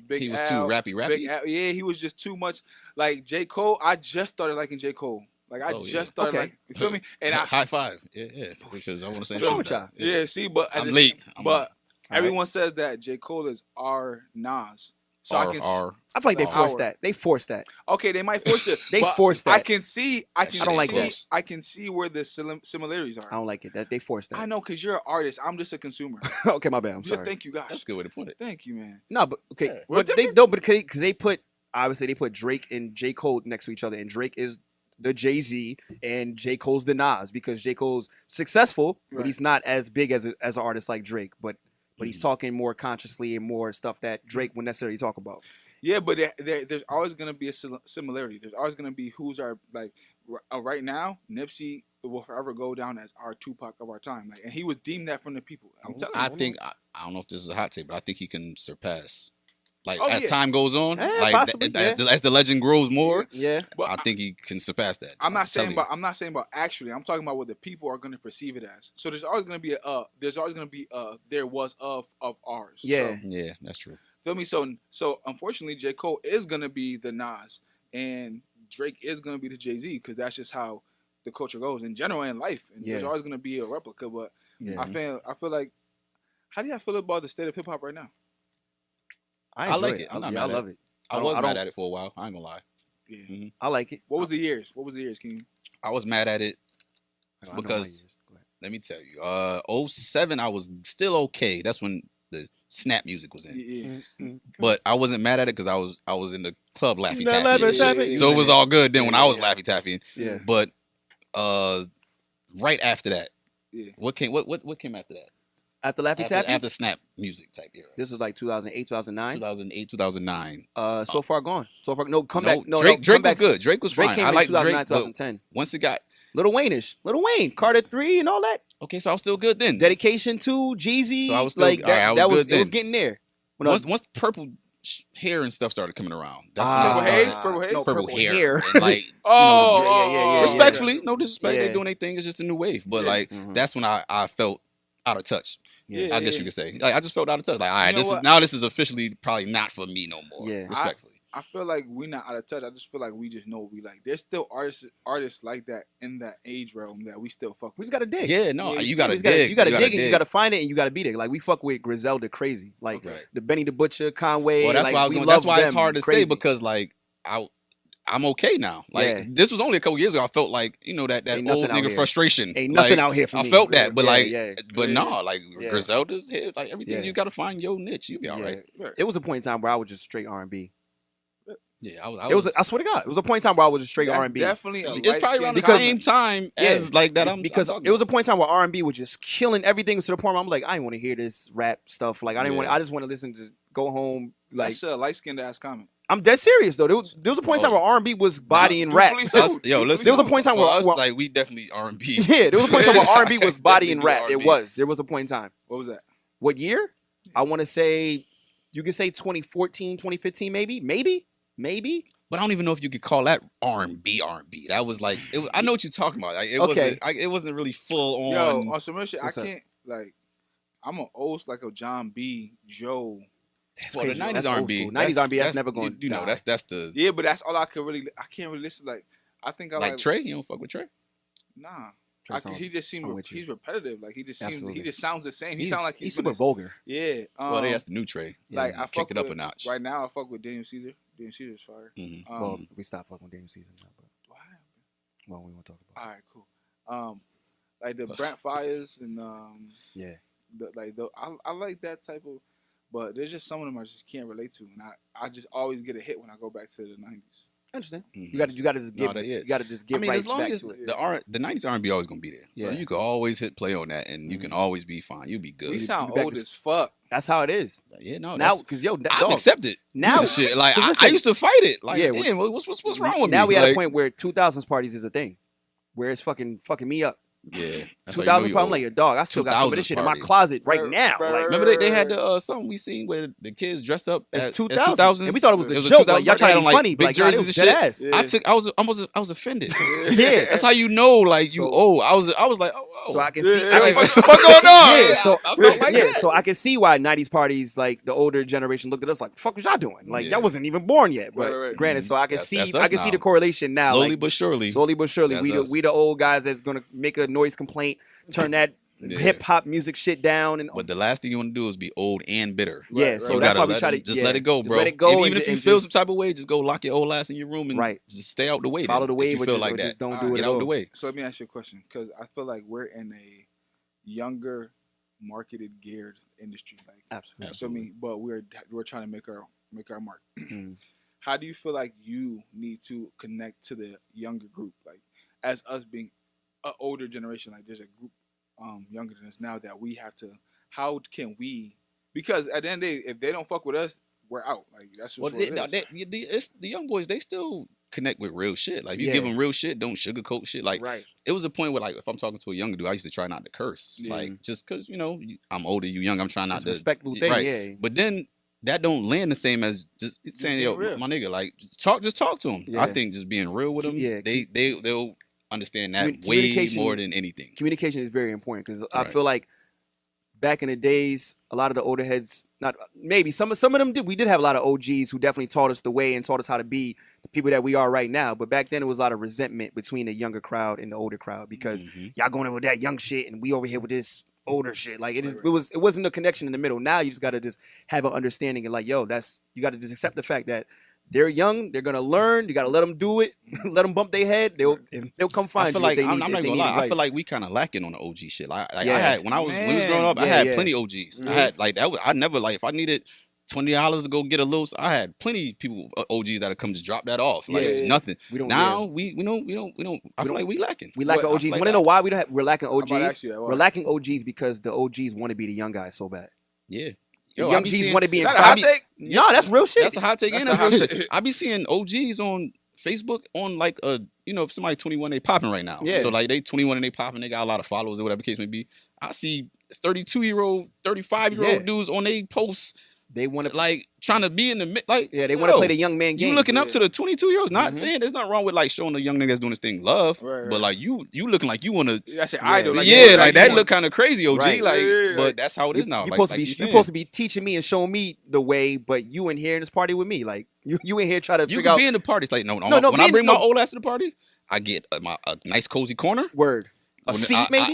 Big he was Al, too rappy. He was just too much. Like J. Cole, I just started liking J. Cole. Like I just started like, you feel me? And high five, yeah, because I want to say something. What's wrong with y'all? Yeah, see, but I'm late. But everyone says that J. Cole is our Nas. So I feel like they forced that. They forced that. Okay, they might force it. They forced that. I can see. I don't like that. I can see where the similarities are. I don't like it. That they forced that. I know, because you're an artist. I'm just a consumer. Okay, my bad. I'm sorry. Thank you, guys. That's a good way to put it. Thank you, man. No, but okay, Yeah. but they don't. But because they put obviously they put Drake and J. Cole next to each other, and Drake is the Jay-Z and J. Cole's the Nas, because J. Cole's successful, but he's not as big as an artist like Drake. But he's talking more consciously and more stuff that Drake wouldn't necessarily talk about. Yeah, but there's always going to be a similarity. There's always going to be who's our, like, right now, Nipsey will forever go down as our Tupac of our time. Like, and he was deemed that from the people. I'm telling you. I don't know if this is a hot take, but I think he can surpass. Like, as time goes on, like possibly, as the legend grows more, but I think he can surpass that. I'm not saying about actually. I'm talking about what the people are going to perceive it as. So there's always going to be there was of ours. Yeah, so, yeah, that's true. Feel me? So unfortunately, J. Cole is gonna be the Nas, and Drake is gonna be the Jay-Z, because that's just how the culture goes in general in life. And there's always gonna be a replica. But I feel like, how do y'all feel about the state of hip hop right now? I like it. I love it. I was mad at it for a while. I ain't gonna lie. Yeah, I like it. What was the years? King? I was mad at it because let me tell you, 07 I was still okay. That's when the snap music was in, but I wasn't mad at it because I was in the club Laffy Taffy, so it was all good then when I was Laffy Taffy. Yeah, but right after that, what came after that? After Laffy Taffy, after snap music type era. This was like 2008, 2009. 2008, 2009. So far gone. So far, no comeback. No, Drake was good. Drake was fine. Came I like 2009, Drake. 2010. Once it got Lil Wayne, Carter 3, and all that. Okay, so I was still good then. Dedication 2, Jeezy. So I was still like that. I was good then. It was getting there. Once purple hair and stuff started coming around. That's Purple haze. Purple hair. And like, respectfully, no disrespect. They're doing their thing. It's just a new wave. But like, that's when I felt out of touch. I guess you could say. Like, I just felt out of touch. Like, all right, this is officially probably not for me no more. Yeah. Respectfully. I feel like we're not out of touch. I just feel like we just know what we like. There's still artists like that in that age realm that we still fuck with. We just gotta dig. Yeah, no, you gotta dig. You gotta dig, and you gotta find it, and you gotta be there. Like, we fuck with Griselda crazy. Like the Benny the Butcher, Conway. Well, that's like, why I was going. That's why it's hard to crazy. say, because like I'm okay now. Like this was only a couple years ago. I felt like, that old nigga frustration. Ain't nothing out here for me. I felt that, but no, Griselda's here. Like everything, you gotta find your niche. You'll be all right. It was a point in time where I was just straight R&B. Yeah, I swear to God, it was a point in time where I was just straight R&B. Definitely, it's probably around the same time as like that. Because it was a point in time where R&B was just killing everything to the point where I'm like, I didn't want to hear this rap stuff. Like, I just want to listen, just go home. Like, that's a light-skinned ass comment. I'm dead serious though. There was a point in time where R&B was bodying rap. Listen, there was a point in time where like we definitely R&B. Yeah, there was a point in time where R&B was bodying rap. There was a point in time. What was that? What year? I want to say, you could say 2014, 2015, maybe. maybe. But I don't even know if you could call that R&B. That was like, I know what you're talking about. Like, it wasn't really full on. Yo, on some real shit, I can't like. I'm an old like a John B. Joe. That's well, crazy. the 90s That's R&B. 90s R&B. That's never going. You know, that's the. Yeah, but that's all I could really. I can't really listen. Like, I think I like Trey. You don't fuck with Trey? Nah. He just seemed he's repetitive. Like he just sounds the same. He sounds like he's super vulgar. Yeah. Well, that's the new Trey. Like I kicked it up a notch. Right now, I fuck with Daniel Caesar. Daniel Caesar's fire. Mm-hmm. Well, we stopped fucking with Daniel Caesar now, but what happened? Well, we won't talk about. All right, cool. Like the Brent Fires and yeah, I like that type of, but there's just some of them I just can't relate to, and I just always get a hit when I go back to the '90s. I understand. Mm-hmm. You got to just give. You got to just give. I mean, right as long back as to it. the '90s R&B always gonna be there, so you can always hit play on that, and you can always be fine. You'll be good. We sound old as fuck. That's how it is. Yeah, no. Now, because I accept it. Now, shit. Like I used to fight it. Like, damn, what's wrong with me? Now we at a point where 2000s parties is a thing, where it's fucking me up. Yeah, 2000 probably like a dog. I still got some of this shit in my closet right now. Like, remember they had the something we seen where the kids dressed up as 2000s, and we thought it was a joke. Like, y'all trying to be funny, big like, jerseys and shit. Ass. Yeah. I was offended. Yeah, that's how you know, like you old. I was like, oh. So I can see. What's going on? Yeah, so I can see why 90s parties, like the older generation, looked at us like, "The fuck was y'all doing?" Like y'all wasn't even born yet. But granted, so I can see the correlation now. Slowly but surely. We the old guys that's gonna make a noise complaint. Turn that hip hop music shit down, but the last thing you want to do is be old and bitter. Yeah, so that's why we try to just let it go, bro. Let it go, even if you feel some type of way, just go lock your old ass in your room and just stay out the way. Follow the wave, if you feel like that. Just don't do it. Get out the way. So let me ask you a question, because I feel like we're in a younger, marketed, geared industry. Like, absolutely. So I mean, but we're trying to make our mark. How do you feel like you need to connect to the younger group, like as us being an older generation? Like, there's a group younger than us now that we have to. How can we? Because at the end of the day, if they don't fuck with us, we're out. Like, that's what it is. The young boys, they still connect with real shit. Like, you give them real shit, don't sugarcoat shit. Like, it was a point where, like, if I'm talking to a younger dude, I used to try not to curse. Like, just because, you know, I'm older, you young, I'm trying not to. Respectful thing, yeah. But then that don't land the same as just saying, yo, my nigga, like, just talk to him. Yeah. I think just being real with them, they'll understand that way more than anything. Communication is very important, because I feel like back in the days, a lot of the older heads, some of them did. We did have a lot of OGs who definitely taught us the way and taught us how to be the people that we are right now. But back then, it was a lot of resentment between the younger crowd and the older crowd, because y'all going in with that young shit and we over here with this older shit. Like, it wasn't a connection in the middle. Now you just gotta just have an understanding and like, yo, you gotta just accept the fact that they're young. They're gonna learn. You gotta let them do it. Let them bump their head. They'll come find you. I'm not gonna lie. I feel like we kind of lacking on the OG shit. Like I had when we was growing up, I had plenty OGs. I had like that. I never like if I needed $20 to go get a little. I had plenty of people OGs that'll come just drop that off. Like nothing. We don't. Now we don't. I feel like we lacking. We lack OGs. Want to know why we're lacking OGs? We're lacking OGs because the OGs want to be the young guys so bad. Yeah. Yo, young G's want to be in crowd. No, that's real shit. That's a hot take. And that's real shit. I be seeing OGs on Facebook on like if somebody 21, they popping right now. Yeah. So like they 21 and they popping, they got a lot of followers or whatever the case may be. I see 32-year-old, 35-year-old dudes on they posts. They want to like trying to be in the like. Yeah, they want to play the young man game. You looking up to the 22-year-olds? Not saying there's nothing wrong with like showing the young nigga that's doing this thing love, but like you looking like you want to. That's your idol. Like, like that look kind of crazy, OG. Right. Like, but that's how it is now. You're supposed to be teaching me and showing me the way, but you in here in this party with me, like you in here trying to. You can be in the party. It's like no. When I bring my old ass to the party, I get a nice cozy corner. Word. A seat maybe.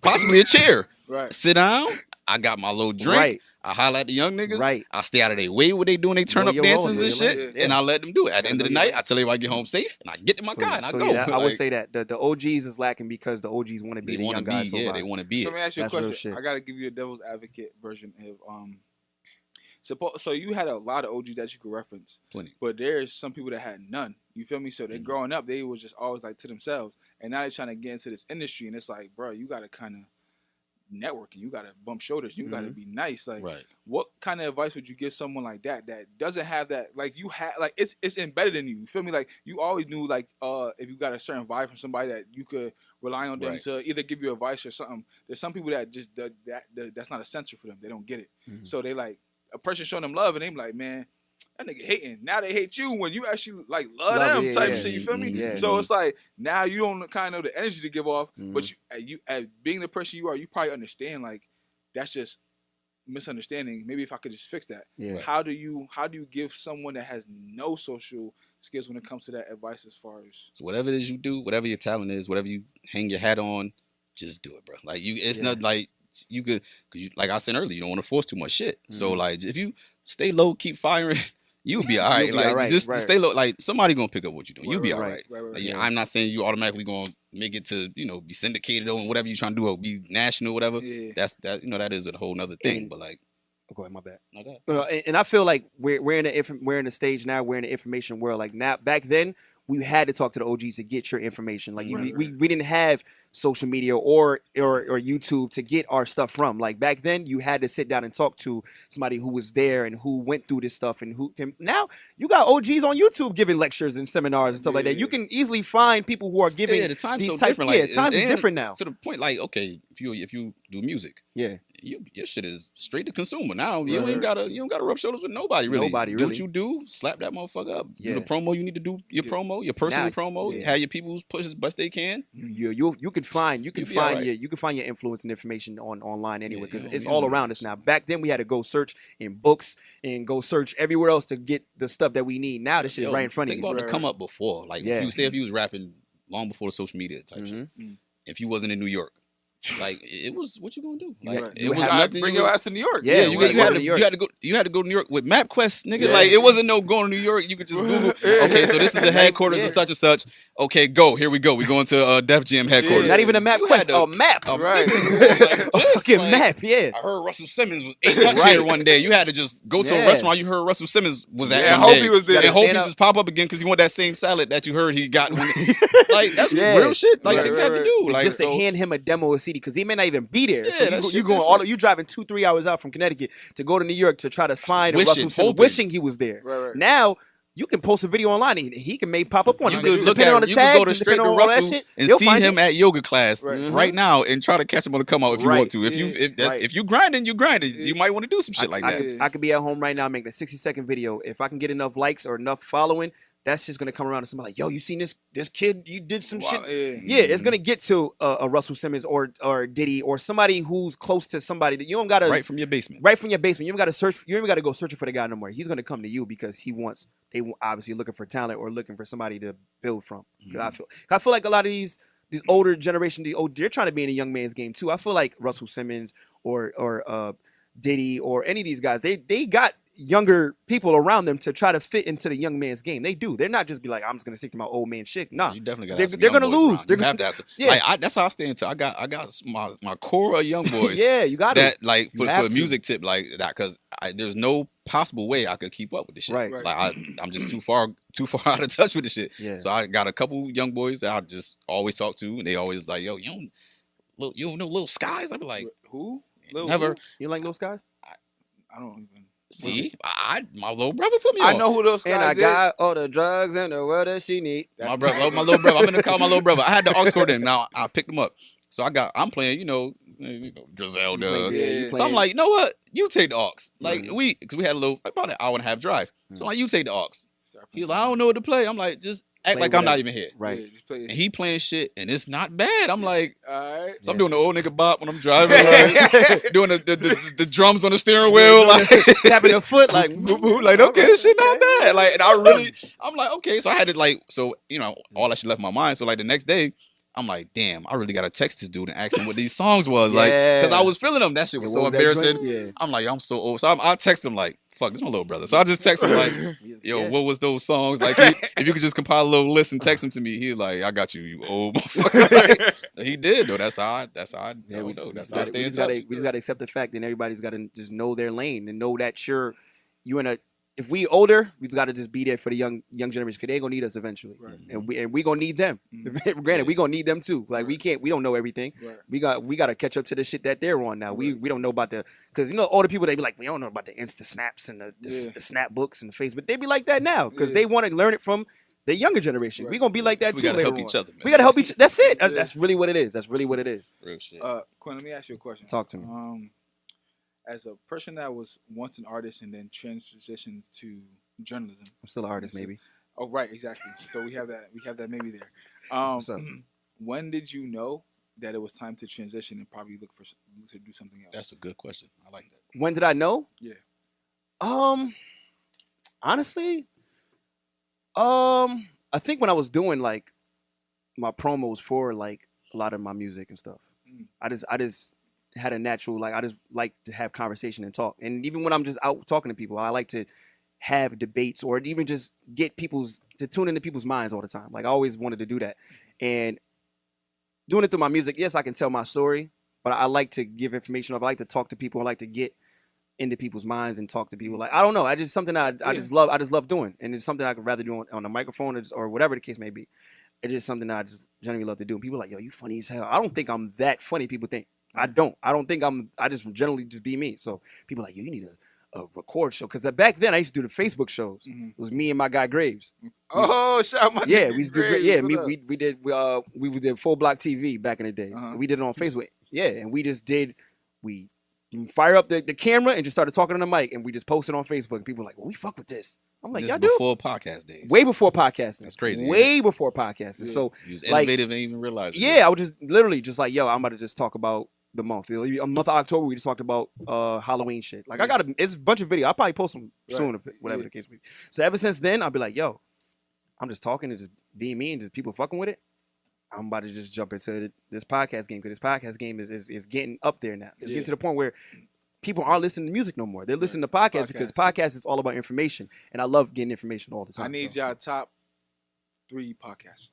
Possibly a chair. Right. Sit down. I got my little drink. Right. I highlight the young niggas. Right. I stay out of their way what they doing. They turn up dances and shit. And I let them do it. At the end of the night, I tell everybody get home safe. And I get in my car and I go. I would say that the OGs is lacking because the OGs want to be the young guys. Yeah, they want to be. So let me ask you a question. I got to give you a devil's advocate version of so you had a lot of OGs that you could reference. Plenty. But there's some people that had none. You feel me? So they're growing up, they was just always like to themselves. And now they're trying to get into this industry. And it's like, bro, you got to kind of networking. You got to bump shoulders. You got to be nice. Like, what kind of advice would you give someone like that doesn't have that? Like, you have, like, it's embedded in you. You feel me? Like, you always knew, like, if you got a certain vibe from somebody that you could rely on them to either give you advice or something. There's some people that just that's not a sensor for them. They don't get it. So they like a person showing them love, and they like, man, that nigga hating. Now they hate you when you actually like love them type shit. You feel me? Yeah. So it's like now you don't kind of know the energy to give off, but you being the person you are, you probably understand like that's just misunderstanding. Maybe if I could just fix that. Yeah. How do you give someone that has no social skills when it comes to that advice as far as so whatever it is you do, whatever your talent is, whatever you hang your hat on, just do it, bro. Like it's not like you could, cause you, like I said earlier, you don't want to force too much shit. So like if you stay low, keep firing, you'll be all right. Like just stay low. Like somebody gonna pick up what you're doing. You'll be all right. Like, I'm not saying you automatically gonna make it to be syndicated or whatever you're trying to do or be national, whatever. Yeah. That's that is a whole nother thing. But like, go ahead, my bad. Okay. And I feel like we're in a stage now. We're in the information world. Like now, back then, we had to talk to the OGs to get your information. Like we didn't have social media or YouTube to get our stuff from. Like back then, you had to sit down and talk to somebody who was there and who went through this stuff and who can. Now you got OGs on YouTube giving lectures and seminars and stuff like that. You can easily find people who are giving. The time's these so different. Like, times is different now. To the point, like okay, if you do music, your shit is straight to consumer now. You don't gotta rub shoulders with nobody really. Do what you do, slap that motherfucker up. Do the promo you need to do. Your promo, your personal promo. Have your people push as best they can. You can find your influence and information online anyway because it's all around us now. Back then we had to go search in books and go search everywhere else to get the stuff that we need. Now this shit is right in front of you. Think about to come up before, like if you was rapping long before the social media type shit. If you wasn't in New York. Like it was, what you gonna do? Like it was nothing. Bring your ass to New York. Yeah, you had to go to New York with MapQuest, nigga. Yeah. Like it wasn't no going to New York. You could just Google. Okay, so this is the headquarters of such and such. Okay, go. Here we go. We going to Def Jam headquarters. Not even a MapQuest, a map. Right. A fucking map. Yeah. I heard Russell Simmons was ate lunch here one day. You had to just go to a restaurant. You heard Russell Simmons was at. I hope he was there. And hope he just pop up again because you want that same salad that you heard he got. Like that's real shit. Like niggas had to do. Like just to hand him a demo of CD because he may not even be there. Yeah, so you driving 2-3 hours out from Connecticut to go to New York to try to find Russell Simmons, wishing he was there. Right. Now you can post a video online and he can pop up on it. You could look at you could go to straight to Russell and see him at yoga class right now and try to catch him on the come out if you want to. If you grinding, you grinding. You might want to do some shit like that. I could be at home right now making a 60-second video. If I can get enough likes or enough following, that's just gonna come around to somebody like, yo, you seen this kid? You did some shit. Yeah, it's gonna get to a Russell Simmons or Diddy or somebody who's close to somebody that you don't gotta right from your basement. Right from your basement. You don't gotta search. You don't gotta go searching for the guy no more. He's gonna come to you because they obviously looking for talent or looking for somebody to build from. I feel like a lot of these older generation, they're trying to be in a young man's game too. I feel like Russell Simmons or Diddy or any of these guys, they got younger people around them to try to fit into the young man's game. They do. They're not just be like, I'm just gonna stick to my old man shit. Nah, you definitely got. They're gonna lose. They're gonna have to have some. Yeah, like, that's how I stand too. I got my core of young boys. Yeah, you got that. Like for a music tip like that because there's no possible way I could keep up with this shit. Right. Like I'm just too far out of touch with this shit. Yeah. So I got a couple young boys that I just always talk to, and they always like, yo, you don't know Lil Skies? I be like, who? Never. You like Lil Skies? I don't even. See, my little brother put me on. I know who those guys and I got all the drugs in the world that she need. My little brother. I'm gonna call my little brother. I had the aux cord in. Now I picked him up. So I'm playing, Griselda. So I'm like, you know what? You take the aux. Like because we had about an hour and a half drive. So I'm like, you take the aux. He's like, I don't know what to play. I'm like, just act like I'm not even here. Right. Yeah, and he playing shit, and it's not bad. I'm like, all right. So I'm doing the old nigga bop when I'm driving, like, doing the drums on the steering wheel, like tapping the foot, like, like okay, this shit not bad. Like, and I'm like, okay. So I had to all that shit left my mind. So like the next day, I'm like, damn, I really gotta text this dude and ask him what these songs was like, because I was feeling them. That shit was so embarrassing. Yeah. I'm like, I'm so old. So I text him like, fuck, this is my little brother. So I just text him like, yo, what was those songs? Like, if you could just compile a little list and text them to me, he's like, I got you, you old motherfucker. Like, he did though. That's how I That's how I stay in touch. We just gotta accept the fact that everybody's gotta just know their lane and know that you in a. If we older, we just gotta just be there for the young generation because they gonna need us eventually, and we gonna need them. Granted, we gonna need them too. Like we don't know everything. Right. We gotta catch up to the shit that they're on now. We don't know about because older people they be like we don't know about the Insta snaps and the snap books and the Facebook. They be like that now because they want to learn it from the younger generation. Right. We gonna be like that too. We gotta help each other. Man. We gotta help each. That's it. That's really what it is. That's really what it is. Real shit. Quinn, let me ask you a question. Talk to me. As a person that was once an artist and then transitioned to journalism. I'm still an artist, maybe. Oh, right, exactly. So we have that. We have that maybe there. What's up? When did you know that it was time to transition and probably look to do something else? That's a good question. I like that. When did I know? Yeah. Honestly, I think when I was doing like my promos for like a lot of my music and stuff, I just had a natural I just like to have conversation and talk. And even when I'm just out talking to people, I like to have debates or even just get to tune into people's minds all the time. Like I always wanted to do that, and doing it through my music. Yes, I can tell my story, but I like to give information up. I like to talk to people. I like to get into people's minds and talk to people. Like I don't know, I just something I just love. I just love doing, and it's something I could rather do on a microphone or whatever the case may be. It's just something I just genuinely love to do. And people are like, yo, you funny as hell. I don't think I'm that funny. People think I don't. I don't think I just generally just be me. So people are like, yo, you need a record show, because back then I used to do the Facebook shows. It was me and my guy Graves. Oh, shout out my Yeah, nigga we used to do Graves. yeah. What up? We did Full Block TV back in the days. We did it on Facebook. Yeah, and we fire up the camera and just started talking on the mic, and we just posted on Facebook. And people were like, well, we fuck with this. I'm like, This y'all is do? before podcast days. Way before podcasting. That's crazy. Way before podcasting. Yeah. So You was like, innovative and even realized it. yeah, I was just literally just like, yo, I'm about to just talk about the month. A month of October, we just talked about Halloween shit. Like it's a bunch of videos. I'll probably post them soon, whatever the case may be. So ever since then, I'll be like, yo, I'm just talking and just being me and just people fucking with it. I'm about to just jump into this podcast game, because this podcast game is getting up there now. It's getting to the point where people aren't listening to music no more. They're listening to podcasts because podcasts is all about information, and I love getting information all the time. I need y'all top 3 podcasts.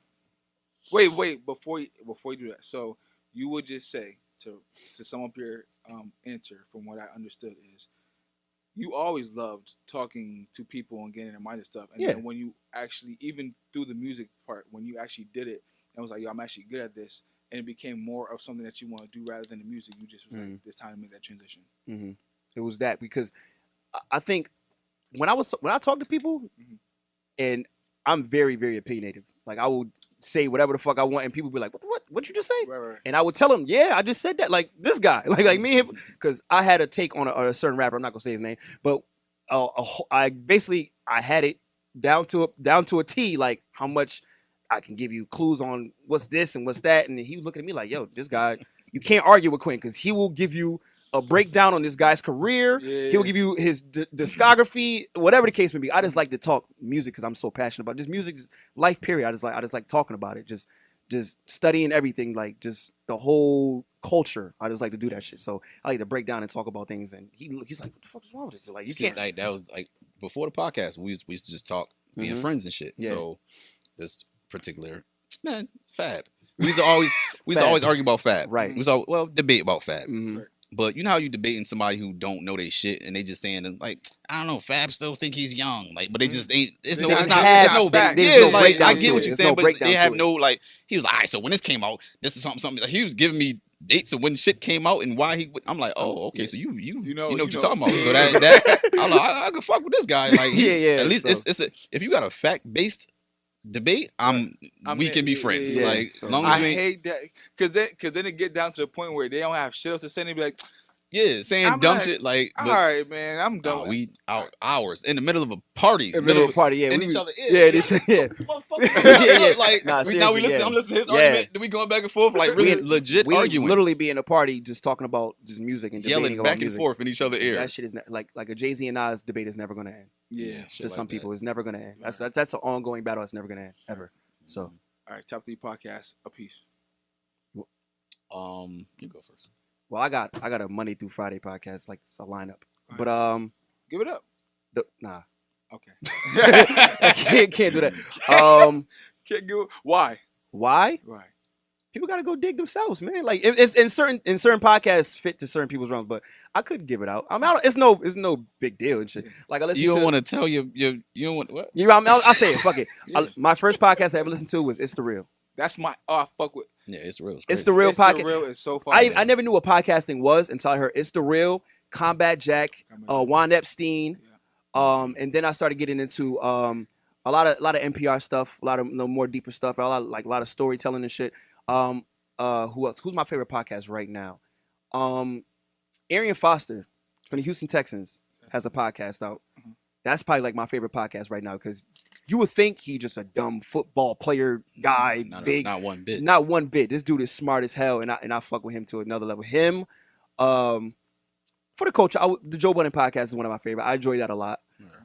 Wait, before you do that, so you would just say to sum up your answer from what I understood is, you always loved talking to people and getting their mind and stuff, and then when you actually, even through the music part, when you actually did it and was like, yo, I'm actually good at this, and it became more of something that you want to do rather than the music, you just was like, it's time to make that transition. It was that, because I think when I talk to people, and I'm very, very opinionative. Like I will say whatever the fuck I want, and people be like, what you just say? Right. And I would tell them, yeah, I just said that. Like this guy, like me and him, because I had a take on a certain rapper. I'm not gonna say his name, but I had it down to a T, like how much I can give you clues on what's this and what's that. And he was looking at me like, yo, this guy, you can't argue with Quin, because he will give you a breakdown on this guy's career. He'll give you his discography, whatever the case may be. I just like to talk music because I'm so passionate about this music's life period. I just like talking about it. Just studying everything, like just the whole culture. I just like to do that shit. So I like to break down and talk about things. And he's like, what the fuck is wrong with this? Like, you can't. Like that was like before the podcast. We used to just talk, being friends and shit. Yeah. So this particular Fab. We used to always argue about Fab. Right. We was debate about Fab. But you know how you debating somebody who don't know they shit, and they just saying like, I don't know, Fab still think he's young, like, but they just ain't. It's no fact. Yeah, like I get what you're saying, but they have no like. He was like, all right, so when this came out, this is something. Like, he was giving me dates of when shit came out and why he. I'm like, oh, okay, so you know what you're talking about. So that I'm like, I can fuck with this guy. Like, at least if you got a fact based debate, we can be friends. Yeah. Like, as long as I hate that, because then it get down to the point where they don't have shit else to say. And they be like, saying dumb shit. Like, all right, man, I'm done. We out hours in the middle of a party. In the middle of a party, in each other. Like, now we listen. I'm listening to his argument. Then we going back and forth, like really legit arguing. We literally be in a party just talking about just music and yelling back and forth in each other's ears. That shit is like a Jay-Z and Nas debate is never gonna end. Yeah, to some people, it's never gonna end. That's an ongoing battle. It's never gonna end ever. So, all right, top 3 podcasts a piece. You go first. Well, I got a Monday through Friday podcast, like it's a lineup. But give it up. Nah. Okay. I can't do that. Can't give it. Why? Why? Right. People gotta go dig themselves, man. Like it's in certain podcasts fit to certain people's realms, but I could give it out. I mean, it's no big deal and shit. Like I listen. You don't want to tell you don't want what? I'll say it. Fuck it. My first podcast I ever listened to was It's the Real. That's my I fuck with. Yeah, It's the Real. It's the Real podcast. It's the Real is so fun. I never knew what podcasting was until I heard It's the Real, Combat Jack, Juan Epstein, and then I started getting into a lot of NPR stuff, a lot of more deeper stuff, a lot of storytelling and shit. Who else? Who's my favorite podcast right now? Arian Foster from the Houston Texans has a podcast out. That's probably like my favorite podcast right now because you would think he just a dumb football player guy, not one bit. Not one bit. This dude is smart as hell, and I fuck with him to another level. Him, for the culture, the Joe Budden podcast is one of my favorite. I enjoy that a lot.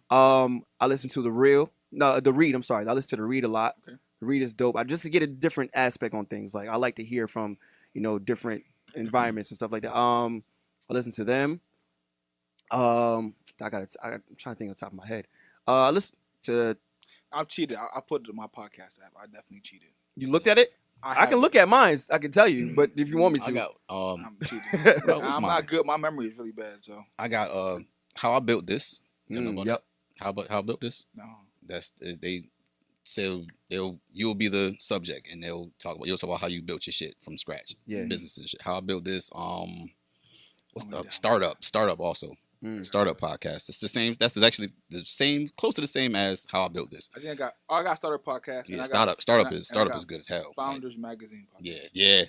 I listen to the Read. I'm sorry, I listen to the Read a lot. Okay. The Read is dope. I just to get a different aspect on things. Like I like to hear from different environments and stuff like that. I listen to them. I'm trying to think on top of my head. I listen to. I'm cheated. I put it in my podcast app. I definitely cheated. You looked at it? I can look at mine. I can tell you, but if you want me to, I'm cheating. I'm not good. My memory is really bad. So I got How I Built This. Yep. How I Built This? No. They say you'll be the subject and you'll talk about how you built your shit from scratch. Yeah. Business and shit. How I Built This. What's the startup also. Startup podcast. It's the same. That's actually the same, close to the same as How I Built This. I think I got startup podcast. Yeah, and startup is good as hell. Founders Magazine podcast. Yeah.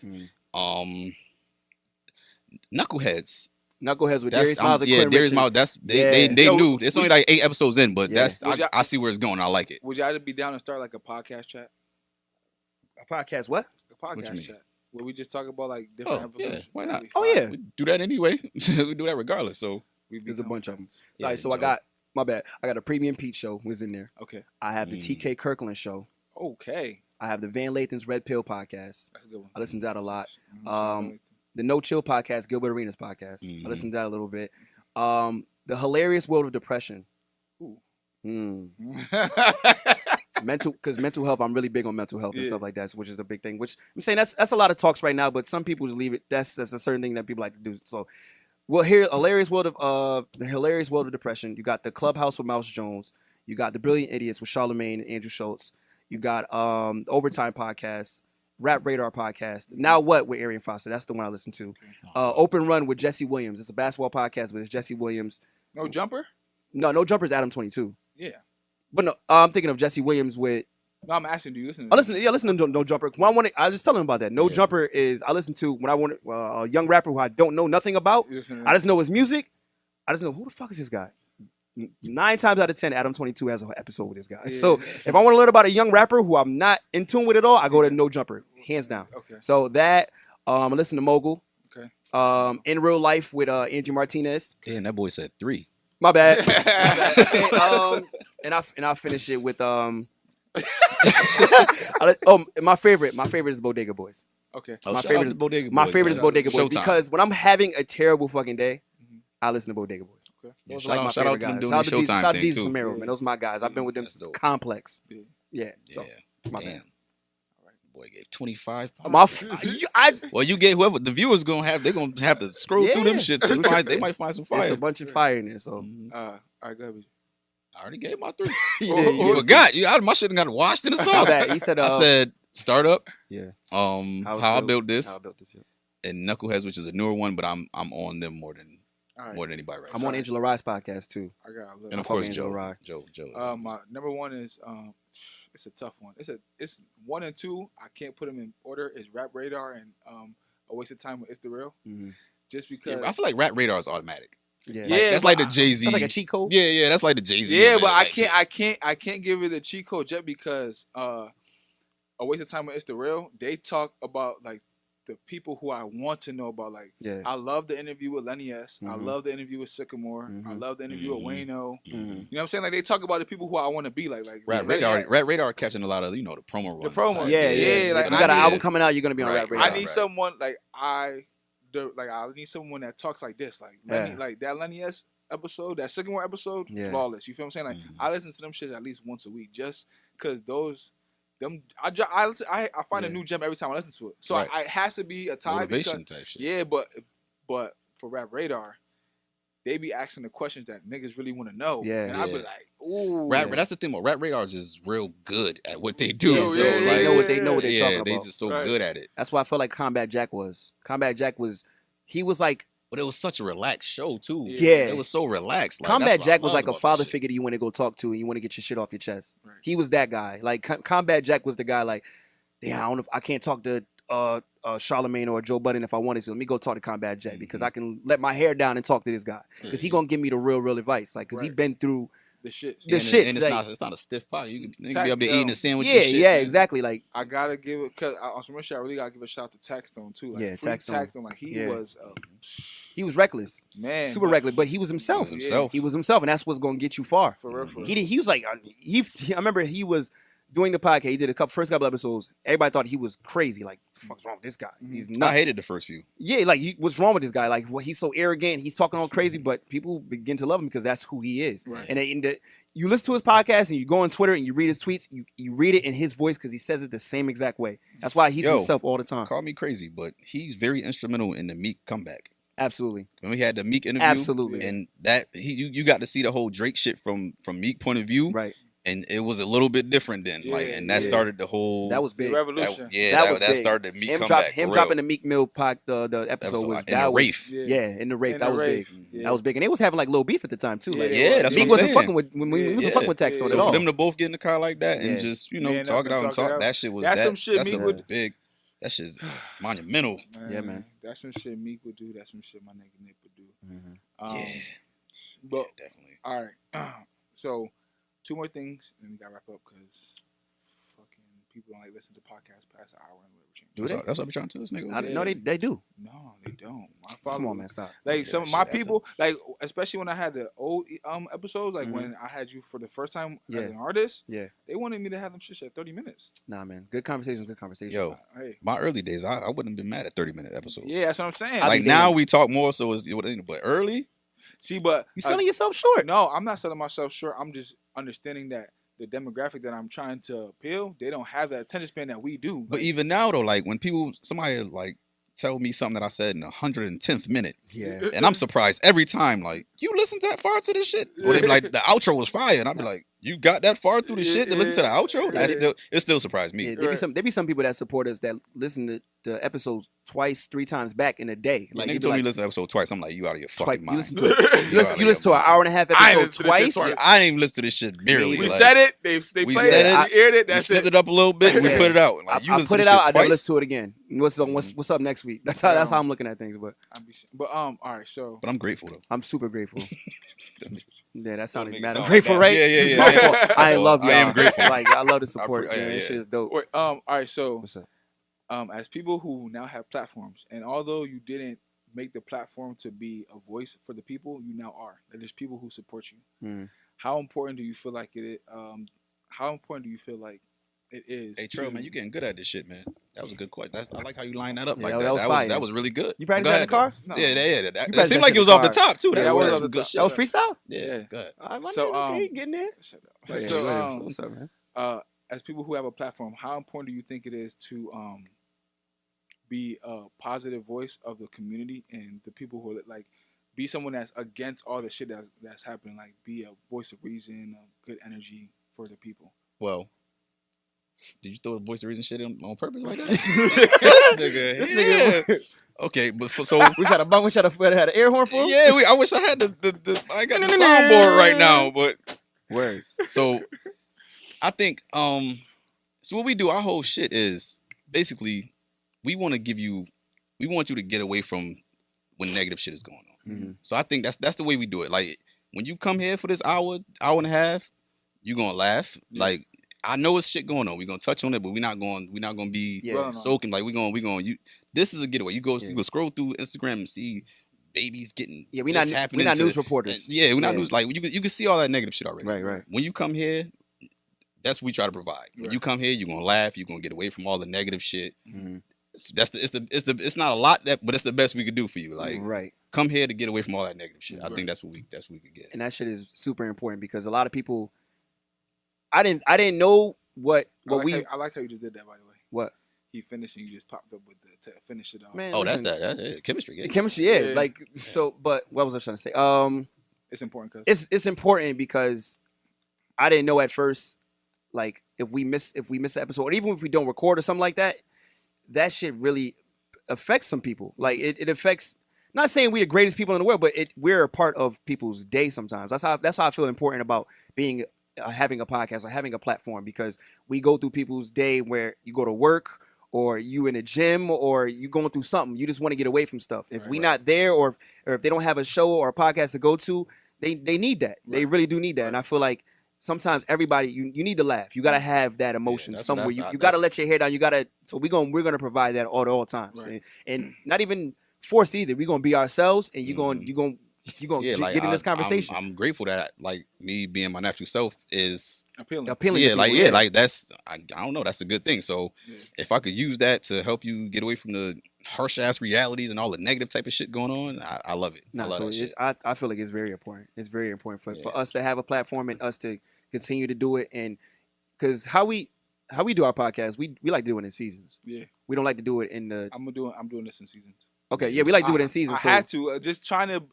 Knuckleheads with Darius Miles and Quin Darius Richard. Miles. That's they knew. It's only like 8 episodes in, but I see where it's going. I like it. Would y'all be down and start like a podcast chat? A podcast what? A podcast chat where we just talk about like different episodes. Yeah, why not? Oh yeah, we do that anyway. We do that regardless. So there's a bunch of them. Yeah, So I got my bad. I got a Premium Pete show was in there. Okay. I have the TK Kirkland show. Okay. I have the Van Lathan's Red Pill podcast. That's a good one. I listen to that a lot. The No Chill podcast, Gilbert Arenas podcast. I listen to that a little bit. The Hilarious World of Depression. Ooh. Mental health. I'm really big on mental health and stuff like that, which is a big thing. Which I'm saying that's a lot of talks right now, but some people just leave it. That's a certain thing that people like to do. So, well, here, the Hilarious World of Depression. You got the Clubhouse with Mouse Jones. You got the Brilliant Idiots with Charlamagne and Andrew Schultz. You got Overtime podcast, Rap Radar podcast. Now What with Arian Foster. That's the one I listen to. Open Run with Jesse Williams. It's a basketball podcast, but it's Jesse Williams. No Jumper? No Jumper's Adam 22. Yeah. But no, I'm thinking of Jesse Williams with. No, I'm asking, do you listen? Listen to No Jumper. I just tell him about that. No Jumper is I listen to when I want a young rapper who I don't know nothing about. I just know his music. I just know who the fuck is this guy. 9 times out of 10, Adam 22 has an episode with this guy. Yeah. So if I want to learn about a young rapper who I'm not in tune with at all, I go to No Jumper, hands down. Okay. So that I listen to Mogul. Okay. In Real Life with Andrew Martinez. Damn, that boy said 3. My bad. Okay, and I finish it with my favorite is Bodega Boys. Okay. My favorite is Bodega Boys. My favorite is Bodega Boys Showtime. because when I'm having a terrible fucking day, I listen to Bodega Boys. Okay. Yeah, Those shout are like my out favorite to them guys. doing Shout the out to Showtime thing Jesus too. Samero, man. Those are my guys. I've been with them That's since dope. Complex. Yeah. Yeah. So my bad. Damn. Boy gave 25. Well, You get whoever the viewers they're gonna have to scroll through them shits. They might find some fire. There's a bunch of fire in there. So All right, go ahead. I already gave my 3. you forgot. My shit got washed in the sauce. He said, I said startup. Yeah. How I built this. How I built this. Yeah. And Knuckleheads, which is a newer one, but I'm on them more than anybody right now. I'm on Angela Rye's podcast too. I got a little. And of fuck course Angela Joe. Rye. Joe. My number 1 is it's a tough one. It's 1 and 2. I can't put them in order. Is Rap Radar and A Waste of Time with It's the Real. Mm-hmm. Just because I feel like Rap Radar is automatic. Yeah. That's like the Jay-Z. That's like a cheat code. Yeah, that's like the Jay-Z. Yeah, but I like can't give it the cheat code just because A Waste of Time with It's the Real. They talk about like the people who I want to know about. Like, I love the interview with Lenny S. I love the interview with Sycamore. I love the interview with Wayno. You know what I'm saying? Like they talk about the people who I want to be like. Rap Radar catching a lot of the promo runs. The promo, yeah. Like, If you got an album coming out, you're gonna be on Rap Radar. I need someone I need someone that talks like this, like Lenny, like that Lenny S episode, that Sycamore episode, flawless. You feel what I'm saying? Like I listen to them shit at least once a week, just because I find a new gem every time I listen to it. So it has to be a tie. Motivation type shit. Yeah, but for Rap Radar, they be asking the questions that niggas really want to know. Yeah, and I be like, ooh. That's the thing about Rap Radar is just real good at what they do. They know what they're talking about. They just so good at it. That's why I felt like Combat Jack was. He was like. But it was such a relaxed show too. Yeah. It was so relaxed. Like, Combat Jack was like a father figure that you want to go talk to and you want to get your shit off your chest. Right. He was that guy. Like Combat Jack was the guy like, damn, I don't know if I can't talk to Charlamagne or Joe Budden if I wanted to. Let me go talk to Combat Jack because I can let my hair down and talk to this guy because he gonna give me the real advice. Like, because he been through the shits. The and shits, and like- it's not a stiff pot. You can be Tac- up there eating a sandwich. Yeah, and shit, yeah, man. exactly. Like I gotta give it because on some real shit, I really gotta give a shout out to Taxstone too. Like, Yeah, free Taxstone. Taxstone, like he Yeah. was he was reckless, man, super reckless, but he was himself. He was himself. He was himself, and that's what's gonna get you far. for real. For real. He was like I remember he was doing the podcast. He did first couple episodes. Everybody thought he was crazy. Like, the fuck's wrong with this guy? He's nuts. I hated the first few. Yeah, like what's wrong with this guy? Like, he's so arrogant. He's talking all crazy, but people begin to love him because that's who he is. Right. And you listen to his podcast and you go on Twitter and you read his tweets. You read it in his voice because he says it the same exact way. That's why he's himself all the time. Call me crazy, but he's very instrumental in the Meek comeback. Absolutely. When we had the Meek interview, Absolutely. and that you got to see the whole Drake shit from Meek point of view, Right. and it was a little bit different then, and that started the whole That was The big. revolution. That started the Meek him comeback. him dropping the Meek Mill the episode was in the that was Wraith. in the Wraith. In That the was Wraith. big. Yeah. That was big, and they was having like little beef at the time too. Yeah, Like, they Yeah, that's Meek what I'm wasn't saying. fucking with he wasn't fucking with Taxstone So at all. for them to both get in the car like that and Yeah. just Man talk up it out and and talk it talk, out. that shit was That's some shit that's Meek a would- big. That shit's monumental. Yeah, man. That's some shit Meek would do. That's some shit my nigga Nick would do. Yeah, But definitely. all right, so 2 more things, and then we gotta wrap up because fucking people don't like listen to podcasts past an hour and whatever. Do they? That's what I'm trying to tell this nigga. I didn't know they do. No, they don't. My Come on, man, stop. Like Yeah, some of shit my happened. people, like especially when I had the old episodes, like when I had you for the first time as an artist, Yeah. they wanted me to have them shit at 30 minutes. Nah, man. Good conversation. Good conversation. Yo, Hey, my early days, I wouldn't have been mad at 30-minute episodes. yeah, that's what I'm saying. Like be now damned. we talk more, so it's but early. See, but You selling yourself short. no, I'm not selling myself short. I'm just understanding that the demographic that I'm trying to appeal, they don't have that attention span that we do. But even now though, like when somebody like tell me something that I said in the 110th minute, Yeah. and I'm surprised every time. Like, you listen that far to this shit? Or they be like, the outro was fire, and I'd be like, you got that far through the shit to listen to the outro? It still surprised me. Yeah, there be some people that support us that listen to the episodes twice, 3 times back in a day. Like, you you be told me like, to listen to episode twice. I'm like, you out of your twice. fucking You mind. listen to it. You listen to an hour and a half I ain't episode listen to this shit twice. twice. I ain't even listen to this shit barely. We like, said it. They we played said it. it. We aired it. We That's snipped it. it up a little bit. And we Yeah. put it out. Like, you I listen put to it this out. shit I never twice. listen to it again. What's up next week? That's how I'm looking at things. But But all right, so But I'm grateful though. I'm super grateful. Yeah, that sounded make it mad. sound Grateful, like right? that. Yeah. My fault. I love y'all. I am grateful. Like, I love the support. I- Man, yeah, this shit is dope. wait, all right, so What's up? as people who now have platforms, and although you didn't make the platform to be a voice for the people, you now are. Like, there's people who support you. Mm. How important do you feel like it is? How important do you feel like it is? Hey, Trill, to- man, you getting good at this shit, man. That was a good question. I like how you lined that up Yeah, like that that. was fire. That was really good. You practiced Go that in the ahead, car? though. No. Yeah. It practiced seemed that like in it was the off the car. top too. Yeah, That that was was some off the good top. shit. That was freestyle? Yeah, Yeah. go ahead. All right, my So, nigga, okay, getting there. Shut up. Yeah, So, go ahead. What's up, man? as people who have a platform, how important do you think it is to be a positive voice of the community and the people who like be someone that's against all the shit that's happening, like be a voice of reason, good energy for the people? Well, did you throw the voice of reason shit in on purpose like that? This nigga. Okay, but so We had an air horn for him? yeah, I wish I had the I got the soundboard right now, but Word. so I think so what we do, our whole shit is basically we want you to get away from when negative shit is going on. Mm-hmm. So I think that's the way we do it. Like when you come here for this hour and a half, you gonna laugh. Yeah. Like I know it's shit going on. We're gonna touch on it, but we're not gonna be Yeah. soaking. Like we gonna this is a getaway. You go scroll through Instagram and see babies getting Yeah, we're this not happening news to- reporters. and we're not Yeah. news. Like you can see all that negative shit already. Right. When you come here, that's what we try to provide. When Right. you come here, you're gonna laugh. You're gonna get away from all the negative shit. Mm-hmm. It's not a lot but it's the best we could do for you. Like Right. come here to get away from all that negative shit. I Right. think that's what we could get. And that shit is super important because a lot of people I didn't know what I like how you just did that, by the way. what He finished and you just popped up with to finish it off. man. Oh, listen, that's that chemistry. the chemistry, yeah. Yeah. Like so but what was I trying to say? It's important because It's important because I didn't know at first, like if we miss the episode, or even if we don't record or something like that, that shit really affects some people. Like it affects. Not saying we're the greatest people in the world, but we're a part of people's day sometimes. That's how I feel important about being having a podcast or having a platform, because we go through people's day where you go to work or you in a gym or you going through something. You just want to get away from stuff. If we not there or if they don't have a show or a podcast to go to, they need that. Right. They really do need that. Right. And I feel like sometimes everybody you need to laugh. You gotta have that emotion that's somewhere. what You gotta let your hair down. You gotta. So we're gonna provide that at all times, Right. and not even forced either. We're gonna be ourselves, and you're gonna get in this conversation. I'm grateful that like me being my natural self is appealing. Appealing to yeah, like people, yeah, like that's I don't know, that's a good thing. So Yeah. if I could use that to help you get away from the harsh ass realities and all the negative type of shit going on, I love it. I love so that shit. I feel like it's very important. It's very important for Yeah. us to have a platform and us to continue to do it. And because how we do our podcast, we like to do it in seasons. Yeah. We don't like to do it in the. I'm doing this in seasons. Okay, yeah, we like to do it in seasons. I had to just trying to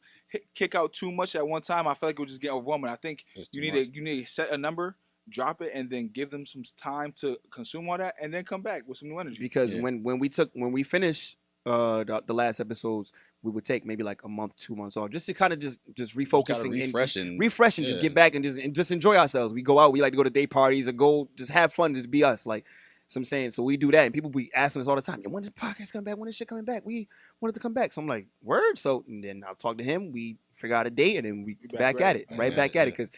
kick out too much at one time. I feel like it would just get overwhelming. I think you need to set a number, drop it, and then give them some time to consume all that, and then come back with some new energy. Because when we finished the last episodes, we would take maybe like a month, 2 months off, just to kind of just refocusing and refreshing, just get back and just enjoy ourselves. We go out, we like to go to day parties or go just have fun, just be us. Like, so I'm saying, so we do that, and people be asking us all the time, when did the podcast come back? When is shit coming back? We wanted to come back. So I'm like, word. So and then I'll talk to him. We figure out a date, and then we back at it, right back at it, because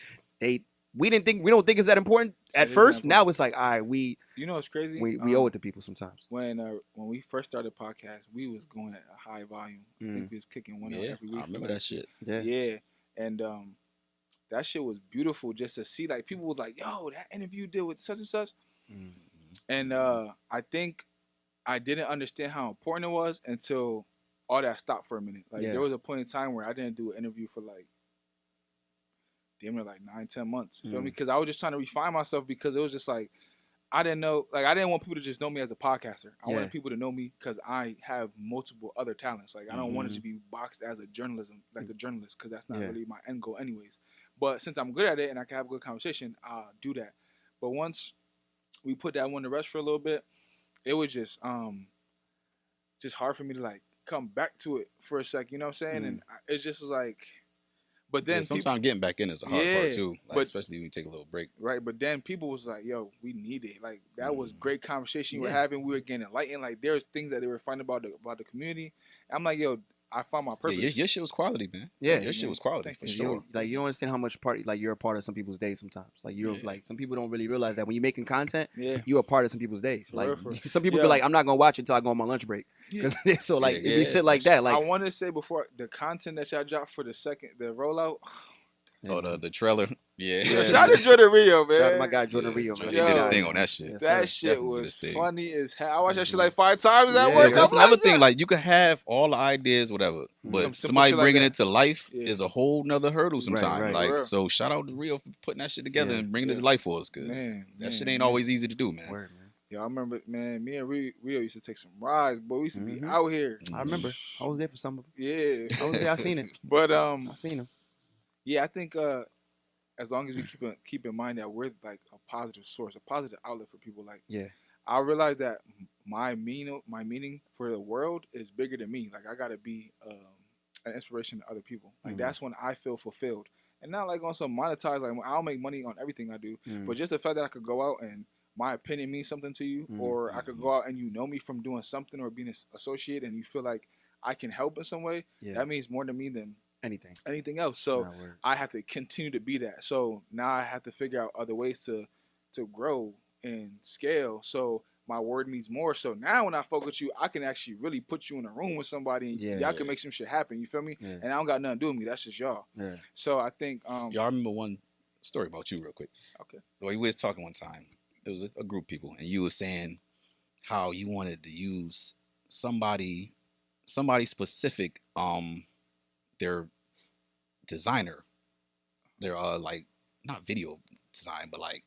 we don't think it's that important at first. Now it's like, all right, you know what's crazy? We owe it to people sometimes. When we first started the podcast, we was going at a high volume. I think we was kicking one out every week. I remember that shit. Yeah. And that shit was beautiful just to see. Like, people was like, yo, that interview you did with such and such. And I think I didn't understand how important it was until all that stopped for a minute. Like, there was a point in time where I didn't do an interview for like damn near like 9-10 months. You feel me? Because I was just trying to refine myself, because it was just like I didn't want people to just know me as a podcaster. I wanted people to know me because I have multiple other talents. Like, I don't want it to be boxed as a journalist, because that's not really my end goal anyways. But since I'm good at it and I can have a good conversation, I'll do that. But once we put that one to rest for a little bit, it was just hard for me to like come back to it for a sec. You know what I'm saying? And it just was like, but then sometimes getting back in is a hard part too, like, especially when you take a little break. Right, but then people was like, "Yo, we need it." Like, that was great conversation you were having. We were getting enlightened. Like, there's things that they were finding about the community. I'm like, "Yo, I found my purpose." Yeah, your shit was quality, man. Yeah, your shit was quality for sure. You don't understand how much you're a part of some people's days sometimes. Like, you're like, some people don't really realize that when you're making content, you're a part of some people's days. Like, some people be like, I'm not gonna watch it until I go on my lunch break. So like, it be shit like that. Like, I wanted to say before, the content that y'all dropped for the rollout. The trailer. Yeah. Shout out to Jordan Rio, man. Shout out to my guy Jordan Rio, man. He did his thing on that shit. That shit was funny as hell. I watched that shit like 5 times at work. That's another thing. Like, you can have all the ideas, whatever, but somebody bringing it to life is a whole nother hurdle sometimes. Like, so shout out to Rio for putting that shit together and bringing it to life for us, because that shit ain't always easy to do, man. Word, man. Yeah, I remember, man, me and Rio used to take some rides, boy. We used to be out here. I remember. I was there for some of them. Yeah. I was there. I seen it. But I seen him. Yeah, I think as long as we keep in mind that we're like a positive source, a positive outlet for people, like, I realized that my meaning for the world is bigger than me. Like, I gotta be an inspiration to other people. Like, that's when I feel fulfilled, and not like on some monetized. Like, I'll make money on everything I do, but just the fact that I could go out and my opinion means something to you, or I could go out and you know me from doing something or being associated, and you feel like I can help in some way. That means more to me than anything else. So I have to continue to be that. So now I have to figure out other ways to grow and scale. So my word means more. So now when I fuck with you, I can actually really put you in a room with somebody, and y'all can make some shit happen. You feel me? And I don't got nothing to do with me. That's just y'all. So I think y'all remember one story about you real quick. Okay. We was talking one time. It was a group of people, and you were saying how you wanted to use somebody specific, their designer, their like, not video design, but like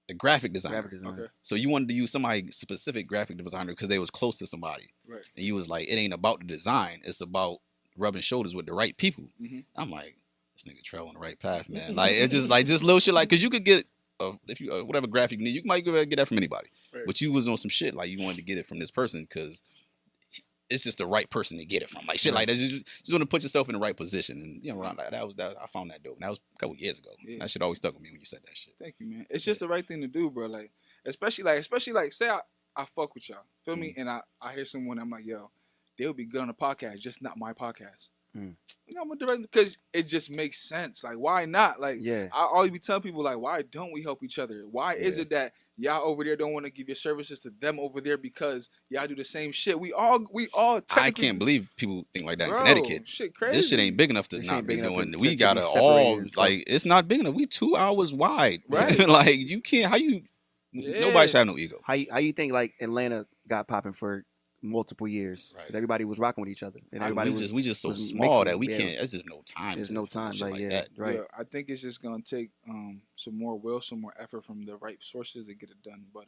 the graphic designer. Okay. So you wanted to use somebody specific graphic designer because they was close to somebody, right? And you was like, it ain't about the design, it's about rubbing shoulders with the right people. I'm like, this nigga trail on the right path, man. Like, it's just like little shit, like, because you could get if you whatever graphic you need, you might get that from anybody, but you was on some shit like you wanted to get it from this person because it's just the right person to get it from. Like, shit like that. Just want to put yourself in the right position. And, you know, that I found that dope. And that was a couple years ago. That shit always stuck with me when you said that shit. Thank you, man. It's just the right thing to do, bro. Like, especially say I fuck with y'all. Feel me? And I hear someone, I'm like, yo, they would be good on a podcast, just not my podcast. I'm a director because it just makes sense. Like, why not? Like, I always be telling people, like, why don't we help each other? Why is it that y'all over there don't want to give your services to them over there because y'all do the same shit? We all. I can't believe people think like that in Bro, Connecticut. shit crazy. This shit ain't big enough to This not ain't be big enough doing. to- We to gotta be all separated. like it's not big enough. We 2 hours wide, Right. like you can't. How you? Nobody should have no ego. How you think like Atlanta got popping for multiple years because everybody was rocking with each other and everybody we just so was small mixing, that we can't. There's just no time. There's no time, shit like that. right. Yeah, I think it's just gonna take some more will, some more effort from the right sources to get it done. But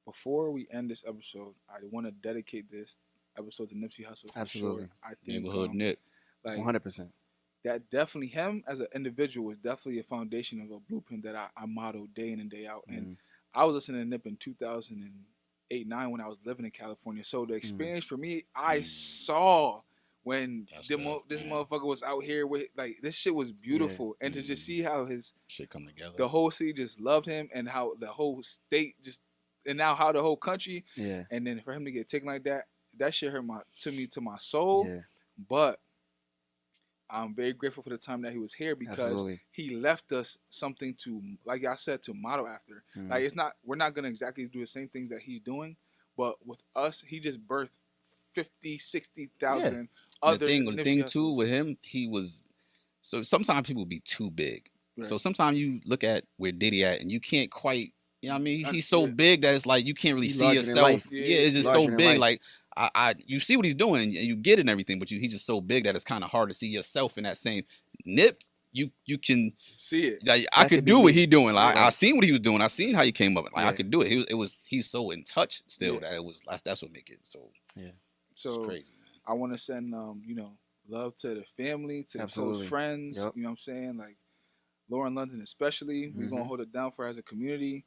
before we end this episode, I want to dedicate this episode to Nipsey Hussle. For Absolutely, sure. I think Neighborhood Nip, like 100%. That definitely him as an individual is definitely a foundation of a blueprint that I model day in and day out. And I was listening to Nip in 2008-9 when I was living in California. So the experience for me, I saw when this motherfucker was out here with like this shit was beautiful, and to just see how his shit come together, the whole city just loved him, and how the whole state just, and now how the whole country, and then for him to get taken like that, that shit hurt to my soul. But I'm very grateful for the time that he was here because he left us something to, like I said, to model after. Like we're not gonna exactly do the same things that he's doing, but with us, he just birthed 50, 60,000 other. The thing too with him, he was so sometimes people be too big. Right. So sometimes you look at where Diddy at and you can't quite, you know what I mean? He's so big that it's like you can't really see yourself. Yeah, it's just so big. Like you see what he's doing and you get it and everything, but he's just so big that it's kind of hard to see yourself in that same Nip. You can see it. Like, I could do what he doing. Like I seen what he was doing. I seen how he came up. Like I could do it. He's so in touch still that it was that's what make it so so crazy. Man. I want to send love to the family, to the close friends. You know what I'm saying? Like Lauren London especially. We're gonna hold it down for as a community.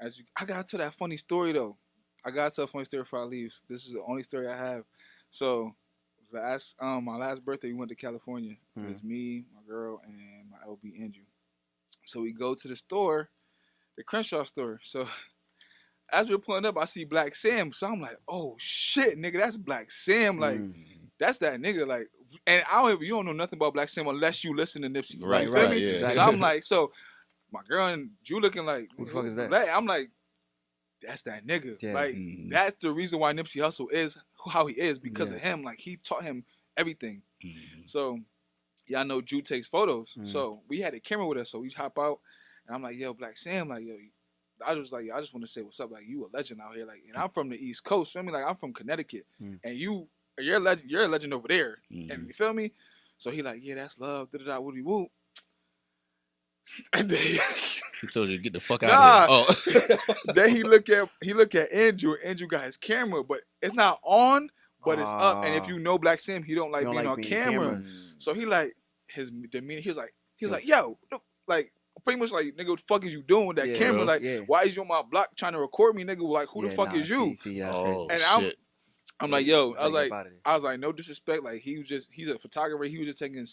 I got to that funny story though. I got to a funny story before I leave. This is the only story I have. So my last birthday, we went to California. It was me, my girl, and my LB Andrew. So we go to the store, the Crenshaw store. So as we're pulling up, I see Black Sam. So I'm like, oh shit, nigga, that's Black Sam. Like, that's that nigga. Like, and you don't know nothing about Black Sam unless you listen to Nipsey. Right, you feel me? Yeah. So I'm like, my girl and Drew looking like, who the fuck is that? I'm like, that's that nigga. Yeah. Like, that's the reason why Nipsey Hussle is how he is, because of him. Like, he taught him everything. So, I know Drew takes photos. So, we had a camera with us. So, we hop out. And I'm like, yo, Black Sam, like, yo, I was like, I just want to say what's up. Like, you a legend out here. Like, and I'm from the East Coast. Feel me? Like, I'm from Connecticut. And you're a legend over there. And you feel me? So, he like, yeah, that's love. Da-da-da, woody woo. And then he told you to get the fuck out of here. Then he look at Andrew. Andrew got his camera, but it's not on, but it's up. And if you know Black Sam, he don't like being on camera. So he like his demeanor. He was like, yo, like pretty much like, nigga, what the fuck is you doing with that camera? Like, why is you on my block trying to record me, nigga? Like, who the fuck is you? And I'm like, yo, I was like, no disrespect. Like, he's a photographer. He was just taking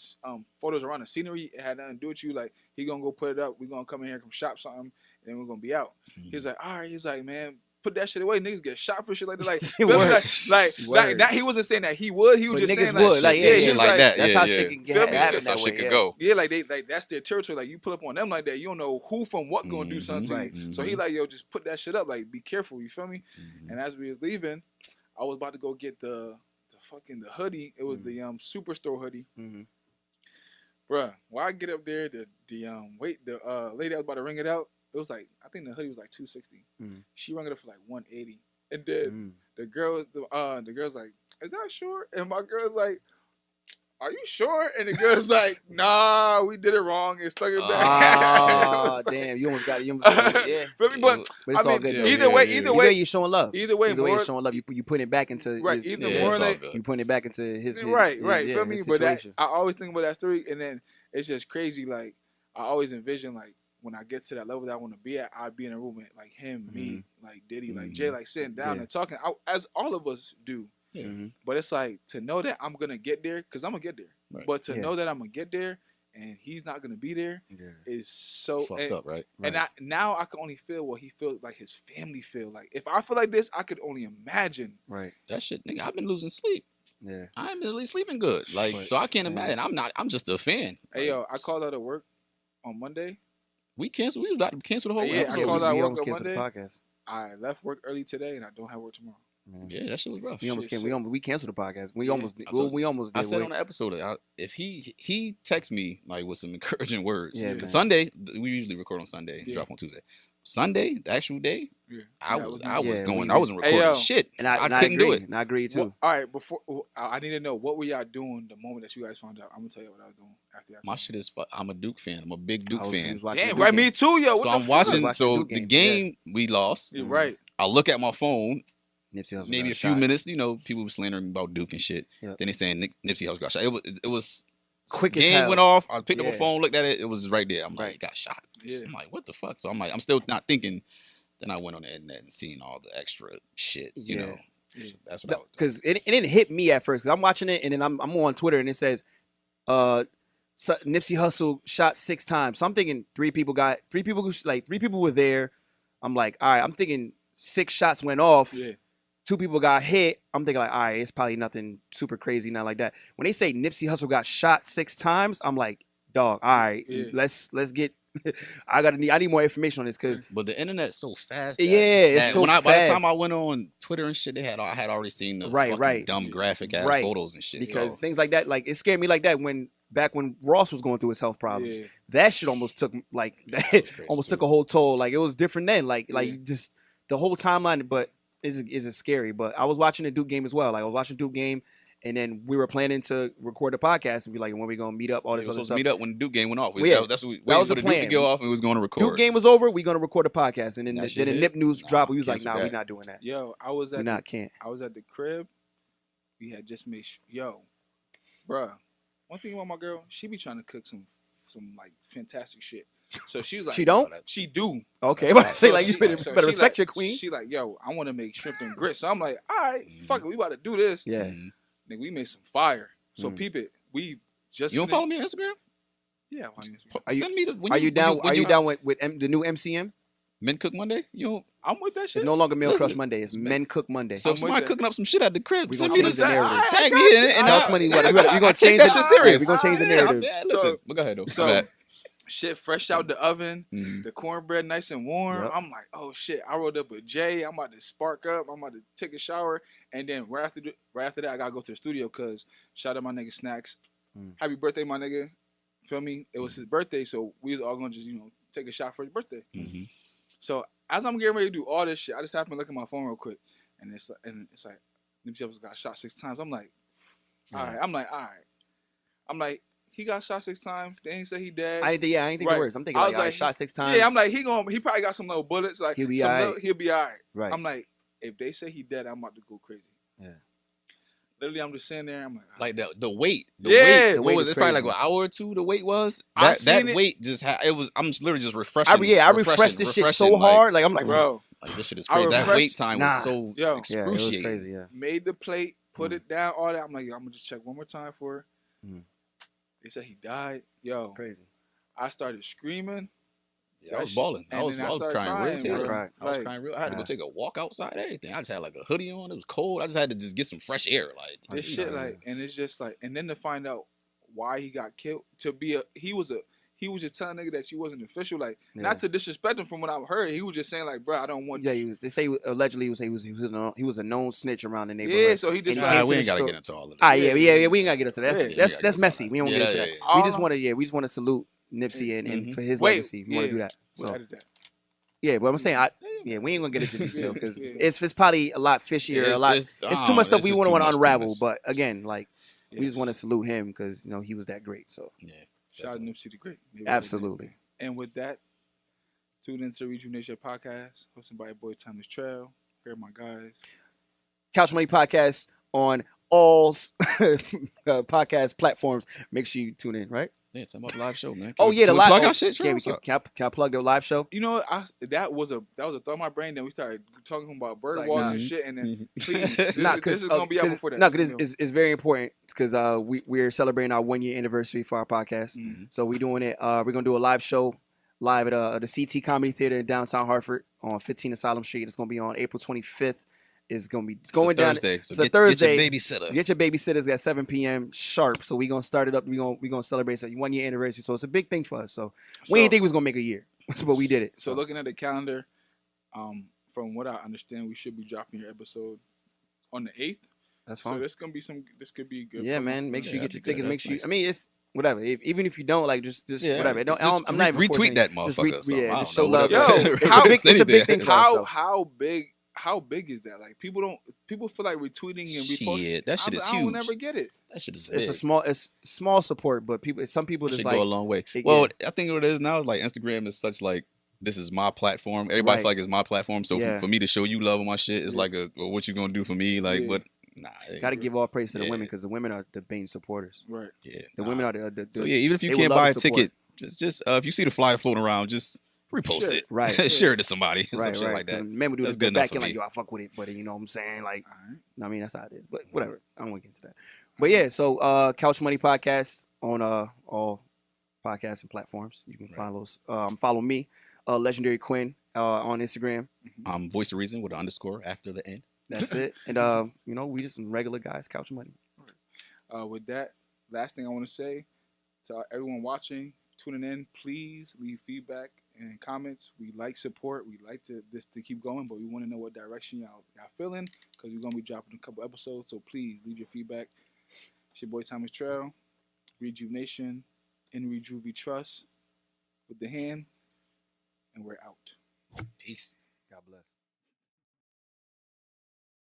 photos around the scenery. It had nothing to do with you. Like, he gonna go put it up. We gonna come in here, come shop something, and then we're gonna be out. He's like, all right. He's like, man, put that shit away. Niggas get shot for shit like that. Like he wasn't saying that he would. He was just saying shit like that. That's how shit can get. That's how shit can go. Yeah, like that's their territory. Like, you pull up on them like that, you don't know who from what gonna do something to you. So he like, yo, just put that shit up. Like, be careful. You feel me? And as we was leaving, I was about to go get the hoodie. It was the Superstore hoodie. Bruh, while I get up there, the lady that was about to ring it out, it was like, I think the hoodie was like $260. She rung it up for like $180. And then the girl's like, is that sure? And my girl's like, are you sure? And the girl's like, nah, we did it wrong and stuck it back. Oh, damn. You almost got it. Yeah. Feel me? But it's all good. Either way, you're showing love. Either way, you're showing love. You putting it back into right. His, you putting it back into his right. Feel me? But I always think about that story, and then it's just crazy. Like, I always envision, like, when I get to that level that I want to be at, I'd be in a room with like him, me, like Diddy, like Jay, like sitting down and talking, as all of us do. But it's like, to know that I'm gonna get there, because I'm gonna get there. Right. But to know that I'm gonna get there and he's not gonna be there is so fucked up, right? And now I can only feel what he feels, like his family feel. Like, if I feel like this, I could only imagine. Right. That shit, nigga, I've been losing sleep. Yeah. I'm at least sleeping good. Like, so I can't imagine. I'm just a fan. Hey, yo, I called out of work on Monday. We canceled. We was about to cancel the whole Yeah, episode. I called out we work almost on canceled the Monday. podcast. I left work early today, and I don't have work tomorrow. Yeah, that shit was rough. We almost we canceled the podcast. We Yeah. almost did. I said on the episode, if he texts me like with some encouraging words. Yeah, Because man. Sunday, we usually record on Sunday, drop on Tuesday. Sunday, the actual day, Yeah. I wasn't Hey, recording yo. shit. And I couldn't agree. do it. And I agree too. All right, before I need to know what were y'all doing the moment that you guys found out. I'm gonna tell you what I was doing after y'all. My shit is. I'm a Duke fan. I'm a big Duke We fan. was watching Damn, the right? Duke Me too, yo. What So the I'm fuck? watching. Watching So the the Duke game we lost. You're right. I look at my phone. Nipsey Hussle Maybe got a few shot. minutes. You know, people were slandering me about Duke and shit. Yep. Then they saying Nipsey Hussle got shot. It was Quick as game hell. went off. I picked up Yeah. my phone, looked at it. It was right there. I'm like, Right. he got shot. Yeah. I'm like, what the fuck? So I'm like, I'm still not thinking. Then I went on the internet and seen all the extra shit. You Yeah. know, that's what I was. Because it didn't hit me at first. Cause I'm watching it and then I'm on Twitter and it says, Nipsey Hussle shot 6 times. So I'm thinking 3 people were there. I'm like, all right. I'm thinking 6 shots went off. Yeah. 2 people got hit. I'm thinking like, all right, it's probably nothing super crazy, not like that. When they say Nipsey Hussle got shot 6 times, I'm like, dog, all right, let's get. I need more information on this because But the internet's so fast. it's so By the time fast. I went on Twitter and shit, I had already seen the Right, fucking right. dumb graphic ass Right. photos and shit. because so. things like that, like it scared me like that back when Ross was going through his health problems. Yeah. That shit almost took almost took a whole toll. Like it was different then. Like just the whole timeline, but is scary. But I was watching the Duke game as well. Like I was watching Duke game. And then we were planning to record the podcast and be like, when we gonna meet up, all this We were other supposed stuff. to meet up when the Duke game went off. Yeah. That's what we That waited was for the the Duke to plan. go off and we was going to record. Duke game was over. We gonna record the podcast, and then That shit the hit? Nip news Nah, dropped. We was like, cancel nah, that. we not doing that. Yo, I was We at not can't. I was at the crib. We had just made bruh. One thing about my girl, she be trying to cook some like fantastic shit. So she was like, She don't? She do. Okay, but I say So like you she- better, so better she respect like- your queen. She like, yo, I want to make shrimp and grits. So I'm like, all right, fuck it, we about to do this. Yeah. Mhm. Nigga, we made some fire. So Mm. peep it. We just You don't follow me on Instagram? Yeah, why you- Are you- Send me the. When Are you down? when Are you down with the new MCM? Men Cook Monday? You don't. I'm with that shit. It's no longer Meal Listen, Crush Monday. It's Men Cook Monday. So if with somebody that. cooking up some shit at the crib, We send gonna me change the the narrative. Tag me in it. And That's funny. What we gonna change that the shit serious. We gonna change the Yeah, narrative. Yeah, listen. So- But go ahead though. So My bad. shit fresh out the oven, Mhm. the cornbread nice and warm. Yep. I'm like, oh shit. I rolled up a J. I'm about to spark up. I'm about to take a shower. And then right after that, I gotta go to the studio because shout out my nigga Snacks. Mm. Happy birthday, my nigga. Feel me? It was his birthday, so we was all gonna just, take a shot for his birthday. Mhm. So as I'm getting ready to do all this shit, I just happened to look at my phone real quick. And it's like Nipsey Hussle got shot 6 times. I'm like, all right. I'm like, he got shot 6 times. They ain't say he dead. I didn't think Right. the words. I'm thinking I like, was all right, like, shot 6 times. Yeah, I'm like, he probably got some little bullets. Like He'll be some all little- right. he'll be all right. Right. I'm like, if they say he dead, I'm about to go crazy. Yeah. Literally, I'm just sitting there. I'm like, Like the weight. Yeah. Weight. The What weight was is it? Probably like crazy. an hour or two. The weight was I that seen it. weight just it was. I'm just literally just refreshing. I refreshed this shit so hard. Like I'm like, bro, Like this shit is I crazy. That refreshed- wait time Nah. was so Yo. yeah, it was excruciating. crazy. Yeah. made the plate, put it down, all that. I'm like, yo, I'm gonna just check one more time for her. Mm. They said he died. Yo, Crazy. I started screaming. Yeah, I was balling. I And was then I started crying real crying, tears. bro. I was Like, crying real. I had to go yeah. take a walk outside. Everything. I just had like a hoodie on. It was cold. I just had to just get some fresh air. Like This Jesus. shit, like, and it's just like, and then to find out why he got killed, he was just telling nigga that she wasn't official, like, Yeah. not to disrespect him from what I've heard. He was just saying like, bro, I don't want. Yeah, they say allegedly he was a known snitch around the Yeah, neighborhood. so he just And like, came we to ain't the gotta store. get into all of that. Ah, yeah, we ain't gotta get into that. Yeah, That's messy. We don't Yeah, get into yeah, that. yeah. We just want to salute Nipsey and for his Wait, legacy. We want yeah. to do that. We'll So edit that. yeah, but I'm saying we ain't gonna get into detail because Yeah. it's probably a lot fishier. It's It's too much stuff it's we just want too to much, too unravel. much. But again, like we just Yes. want to salute him because he was that great. So Yeah. Shout out Nipsey the Great. Maybe absolutely. And with that, tune into the Rejuv-Nation podcast, hosted by your boy Timeless Trail. Here are my guys. Couch Money Podcast on all podcast platforms. Make sure you tune in. Right? Yeah, talking about the live show, man. Oh yeah, the Can we live. plug oh, our shit. Can I plug the live show? You know what? That was a thought in my brain. Then we started talking about bird like, walks nah. and shit. And then Mhm. please, this, Nah, this is gonna be out before that. No, because it's very important because we're celebrating our 1 year anniversary for our podcast. Mhm. So we're doing it. We're gonna do a live show live at the CT Comedy Theater in downtown Hartford on 15 Asylum Street. It's gonna be on April 25th is gonna be It's going down. Thursday. So It's a get Thursday. your babysitter. Get your babysitters at 7 p.m. sharp. So we gonna start it up. We gonna celebrate a 1 year anniversary. So it's a big thing for us. So we didn't think we was gonna make a year, but we did it. So looking at the calendar, from what I understand, we should be dropping your episode on the 8th. That's fine. So this gonna be this could be good. Yeah, man. Make sure you get your tickets. Make sure. Nice. I mean, it's whatever. Even if you don't, like, just whatever. I'm not even retweet forcing that it. motherfucker. Just show love. Yo, it's a big thing for us. How big is that? Like people feel like retweeting and reposting. Shit, that shit is huge. I will never get it. That shit is It's big. it's small support, but some people That just should like go a long way. Well, I think what it is now is like Instagram is such like this is my platform. Everybody feel like it's my platform. So for me to show you love on my shit is like well, what you gonna do for me? Like what? Nah, got to give all praise to the women because the women are the main supporters. Right. Yeah. The women are the so even if you can't buy a ticket, just if you see the flyer floating around, just repost it. Right. Share it to somebody. Right. Some shit like that. Men would do That's this good back enough in for like, me. yo, I fuck with it, but you know what I'm saying? Like, I mean, that's how it is. But whatever. I don't want to get into that. But yeah, so Couch Money Podcast on all podcasting platforms. You can follow me, Legendary Quin, on Instagram. Voice of Reason with an underscore after the N. That's it. And we just some regular guys, Couch Money. With that, last thing I want to say to everyone watching, tuning in, please leave feedback and comments. We like support. We like this to keep going, but we want to know what direction y'all feeling because we're gonna be dropping a couple episodes. So please leave your feedback. It's your boy Thomas Trail, RejuvNation, in Rejuv we trust with the hand, and we're out. Peace. God bless.